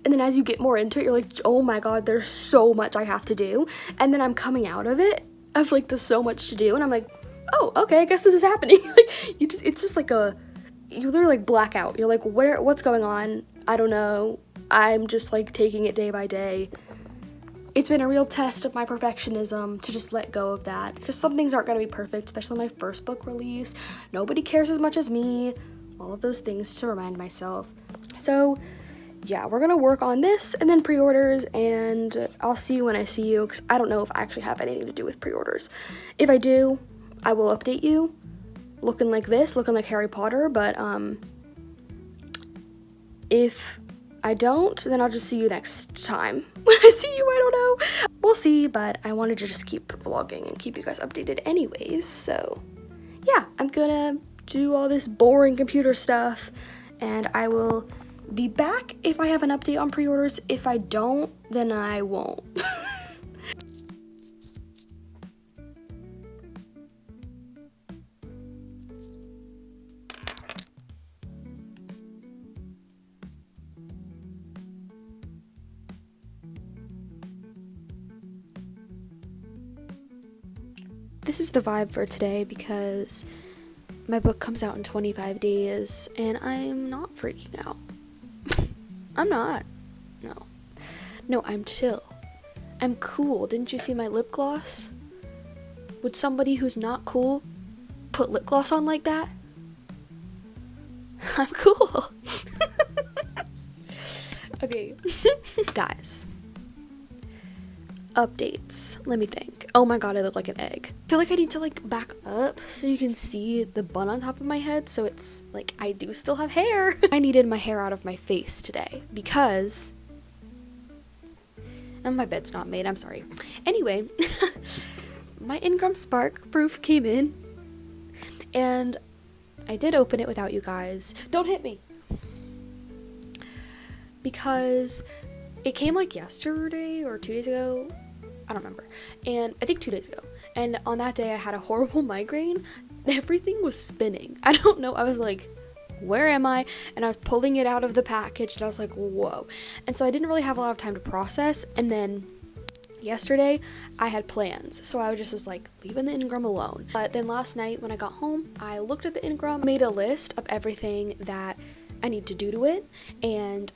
and then as you get more into it, you're like, oh my God, there's so much I have to do. And then I'm coming out of it, of like, there's so much to do. And I'm like, oh, okay, I guess this is happening. Like, it's just like you literally like black out. You're like, what's going on? I don't know. I'm just like taking it day by day. It's been a real test of my perfectionism to just let go of that, because some things aren't going to be perfect, especially my first book release. Nobody cares as much as me. All of those things to remind myself. So yeah, we're going to work on this and then pre-orders, and I'll see you when I see you, because I don't know if I actually have anything to do with pre-orders. If I do, I will update you, looking like this, looking like Harry Potter, but if I don't, then I'll just see you next time. When I see you, I don't know. We'll see, but I wanted to just keep vlogging and keep you guys updated anyways, so yeah, I'm gonna do all this boring computer stuff, and I will be back if I have an update on pre-orders. If I don't, then I won't. This is the vibe for today because my book comes out in 25 days and I'm not freaking out. I'm not. No, I'm chill. I'm cool. Didn't you see my lip gloss? Would somebody who's not cool put lip gloss on like that? I'm cool. Okay. Guys. Updates. Let me think. Oh my God, I look like an egg. I feel like I need to like back up so you can see the bun on top of my head, so it's like I do still have hair. I needed my hair out of my face today because and my bed's not made, I'm sorry. Anyway, my Ingram Spark proof came in and I did open it without you guys. Don't hit me. Because it came like yesterday or 2 days ago. I don't remember. And I think 2 days ago. And on that day I had a horrible migraine. Everything was spinning. I don't know. I was like, where am I? And I was pulling it out of the package and I was like, whoa. And so I didn't really have a lot of time to process. And then yesterday I had plans, so I was just like leaving the Ingram alone. But then last night when I got home, I looked at the Ingram, made a list of everything that I need to do to it, and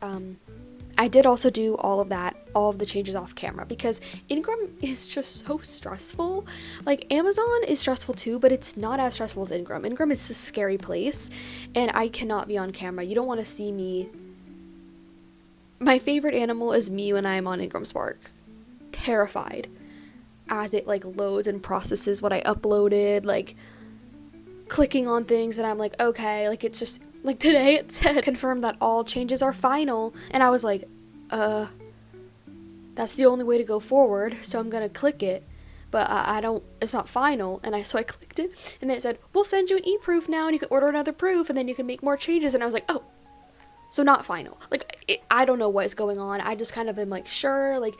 I did also do all of the changes off camera, because Ingram is just so stressful. Like, Amazon is stressful too, but it's not as stressful as Ingram. Ingram is a scary place, and I cannot be on camera. You don't want to see me. My favorite animal is me when I'm on Ingram Spark. Terrified as it like loads and processes what I uploaded, like clicking on things, and I'm like, okay, like it's just like today it said confirm that all changes are final, and I was like, that's the only way to go forward, so I'm gonna click it, but I don't, it's not final. And so I clicked it, and then it said, we'll send you an e-proof now, and you can order another proof, and then you can make more changes. And I was like, oh, so not final. Like, I don't know what is going on. I just kind of am like, sure, like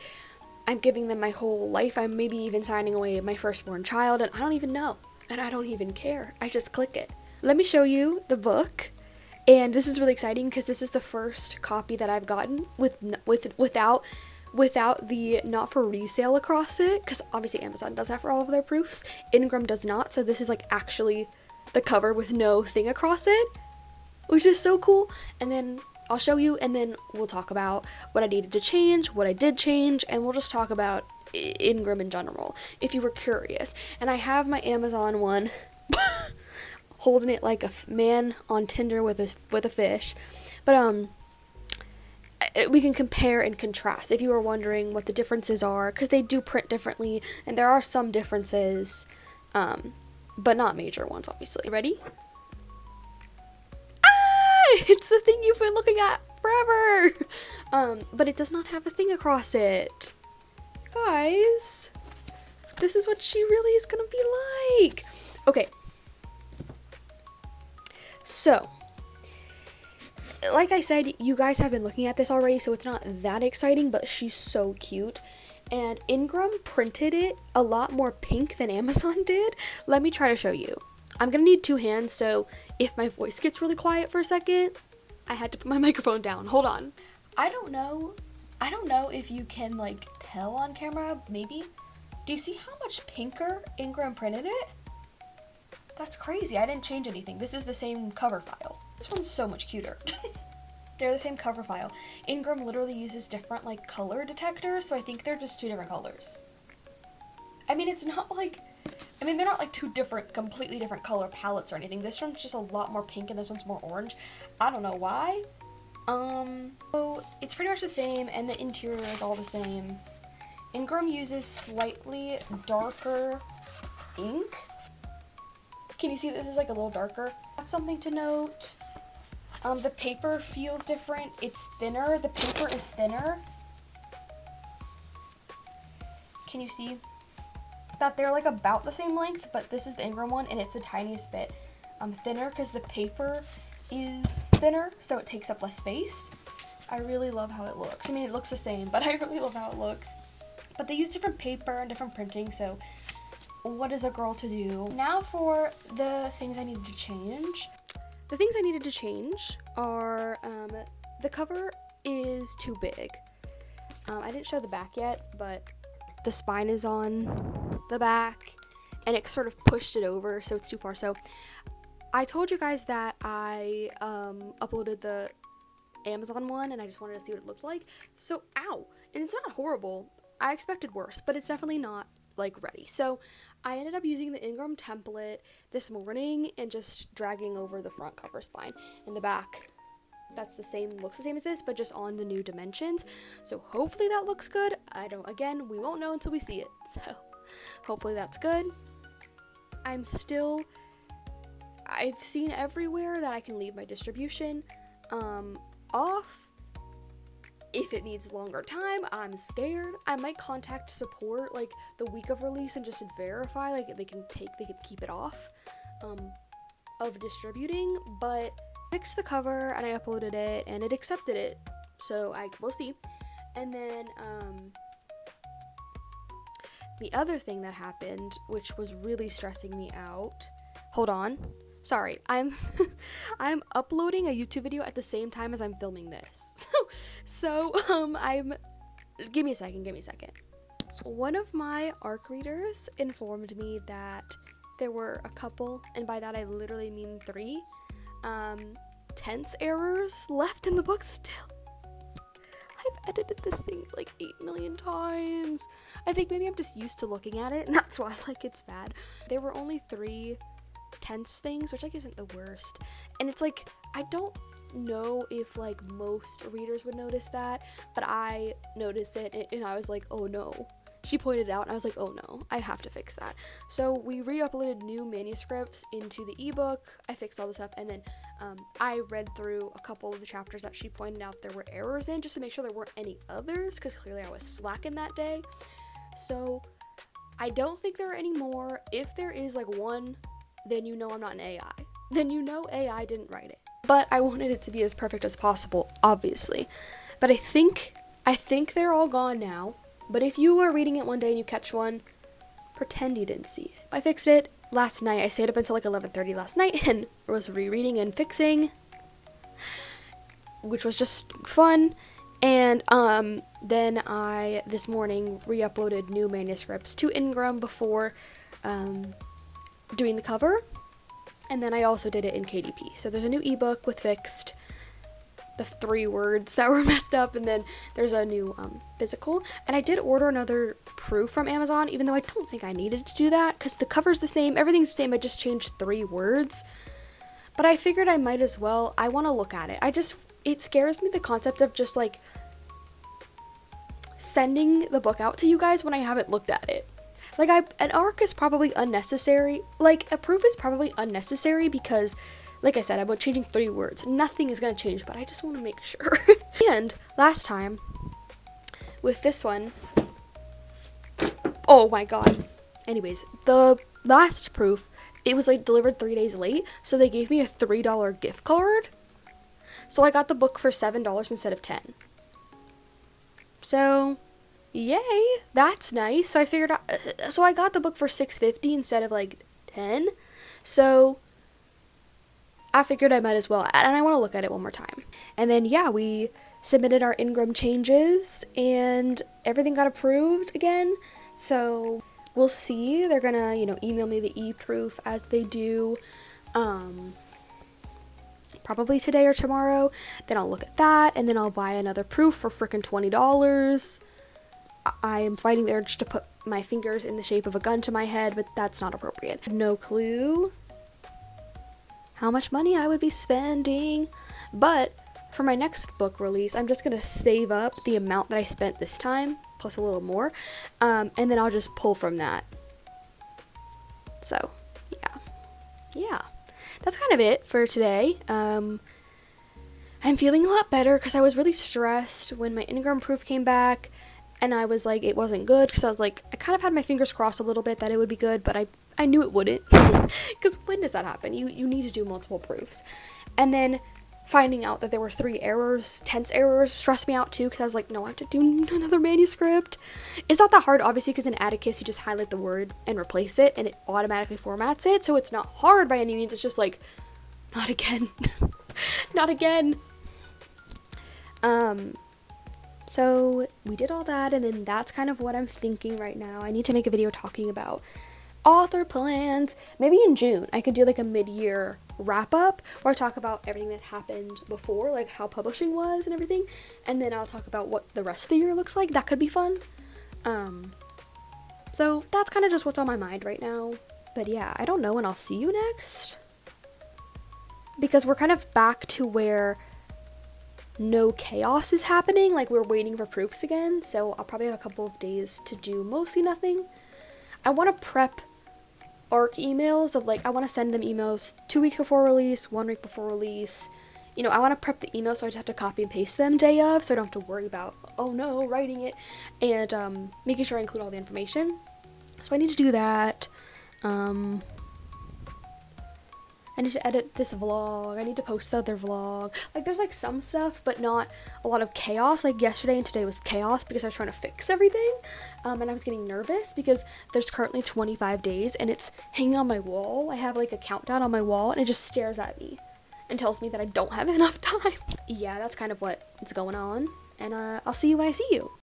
I'm giving them my whole life. I'm maybe even signing away my firstborn child, and I don't even know, and I don't even care. I just click it. Let me show you the book. And this is really exciting because this is the first copy that I've gotten without the not for resale across it, because obviously Amazon does that for all of their proofs. Ingram does not, so this is like actually the cover with no thing across it, which is so cool. And then I'll show you, and then we'll talk about what I needed to change, what I did change, and we'll just talk about Ingram in general, if you were curious. And I have my Amazon one holding it like a man on Tinder with a fish. But we can compare and contrast if you were wondering what the differences are, because they do print differently, and there are some differences, but not major ones, obviously. Ready? It's the thing you've been looking at forever. But it does not have a thing across it. Guys, this is what she really is gonna be like. Okay. So, like I said, you guys have been looking at this already, so it's not that exciting, but she's so cute. And Ingram printed it a lot more pink than Amazon did. Let me try to show you. I'm gonna need two hands, so if my voice gets really quiet for a second, I had to put my microphone down. Hold on. I don't know if you can like tell on camera, maybe. Do you see how much pinker Ingram printed it? That's crazy. I didn't change anything. This is the same cover file. This one's so much cuter. They're the same cover file. Ingram literally uses different like color detectors, so I think they're just two different colors. I mean, it's not like, they're not like two completely different color palettes or anything. This one's just a lot more pink and this one's more orange. I don't know why. So it's pretty much the same, and the interior is all the same. Ingram uses slightly darker ink. Can you see this is like a little darker? That's something to note. The paper feels different. It's thinner. The paper is thinner. Can you see that they're like about the same length, but this is the Ingram one and it's the tiniest bit thinner because the paper is thinner, so it takes up less space. I really love how it looks. I mean, it looks the same, but I really love how it looks. But they use different paper and different printing, so what is a girl to do? Now for the things I needed to change. The things I needed to change are, the cover is too big. I didn't show the back yet, but the spine is on the back, and it sort of pushed it over, so it's too far. So I told you guys that I uploaded the Amazon one, and I just wanted to see what it looked like. So, ow! And it's not horrible. I expected worse, but it's definitely not like ready. So I ended up using the Ingram template this morning and just dragging over the front cover spine. In the back, that's the same, looks the same as this, but just on the new dimensions. So hopefully that looks good. Again, we won't know until we see it. So hopefully that's good. I've seen everywhere that I can leave my distribution off. If it needs longer time, I'm scared. I might contact support like the week of release and just verify like they can keep it off of distributing, but I fixed the cover and I uploaded it and it accepted it, so we'll see. And then the other thing that happened, which was really stressing me out, hold on, Sorry, I'm I'm uploading a YouTube video at the same time as I'm filming this. I'm give me a second. One of my ARC readers informed me that there were a couple, and by that I literally mean 3, tense errors left in the book still. I've edited this thing like 8 million times. I think maybe I'm just used to looking at it, and that's why like it's bad. There were only 3 tense things, which like isn't the worst. And it's like, I don't know if like most readers would notice that, but I noticed it, and I was like, oh no. She pointed it out and I was like, oh no, I have to fix that. So we re-uploaded new manuscripts into the ebook. I fixed all this up, and then I read through a couple of the chapters that she pointed out there were errors in, just to make sure there weren't any others, because clearly I was slacking that day. So I don't think there are any more. If there is like one, then you know I'm not an AI. Then you know AI didn't write it. But I wanted it to be as perfect as possible, obviously. But I think they're all gone now. But if you are reading it one day and you catch one, pretend you didn't see it. I fixed it last night. I stayed up until like 11:30 last night and was rereading and fixing, which was just fun. And then I, this morning, re-uploaded new manuscripts to Ingram before doing the cover. And then I also did it in KDP. So there's a new ebook with fixed the 3 words that were messed up, and then there's a new physical. And I did order another proof from Amazon, even though I don't think I needed to do that, because the cover's the same, everything's the same, I just changed 3 words. But I figured I might as well. I want to look at it. It scares me, the concept of just like sending the book out to you guys when I haven't looked at it. Like, an ARC is probably unnecessary. Like, a proof is probably unnecessary because, like I said, I'm changing 3 words. Nothing is going to change, but I just want to make sure. And last time, with this one, oh my god. Anyways, the last proof, it was like delivered 3 days late, so they gave me a $3 gift card. So I got the book for $7 instead of $10. So, yay, that's nice. So I figured out, so I got the book for $6.50 instead of like $10. So I figured I might as well, and I want to look at it one more time. And then, yeah, we submitted our Ingram changes, and everything got approved again. So we'll see. They're gonna, email me the e-proof as they do, probably today or tomorrow. Then I'll look at that, and then I'll buy another proof for frickin' $20. I am fighting the urge to put my fingers in the shape of a gun to my head, but that's not appropriate. No clue how much money I would be spending, but for my next book release, I'm just gonna save up the amount that I spent this time, plus a little more, and then I'll just pull from that. So, yeah, that's kind of it for today. I'm feeling a lot better because I was really stressed when my Ingram proof came back, and I was like, it wasn't good, because I was like, I kind of had my fingers crossed a little bit that it would be good, but I knew it wouldn't, because when does that happen? You need to do multiple proofs. And then finding out that there were 3 errors, tense errors, stressed me out too, because I was like, no, I have to do another manuscript. It's not that hard, obviously, because in Atticus, you just highlight the word and replace it, and it automatically formats it, so it's not hard by any means. It's just like, not again. Not again. So we did all that, and then that's kind of what I'm thinking right now. I need to make a video talking about author plans. Maybe in June I could do like a mid-year wrap-up where I talk about everything that happened before, like how publishing was and everything, and then I'll talk about what the rest of the year looks like. That could be fun. So that's kind of just what's on my mind right now. But yeah, I don't know when I'll see you next, because we're kind of back to where no chaos is happening. Like, we're waiting for proofs again, so I'll probably have a couple of days to do mostly nothing. I want to prep ARC emails of, like, I want to send them emails 2 weeks before release, 1 week before release. I want to prep the emails so I just have to copy and paste them day of, so I don't have to worry about, oh no, writing it, and making sure I include all the information. So I need to do that. And I need to edit this vlog. I need to post the other vlog. Like, there's like some stuff, but not a lot of chaos. Like yesterday and today was chaos because I was trying to fix everything. And I was getting nervous because there's currently 25 days and it's hanging on my wall. I have like a countdown on my wall and it just stares at me and tells me that I don't have enough time. Yeah, that's kind of what's going on. And I'll see you when I see you.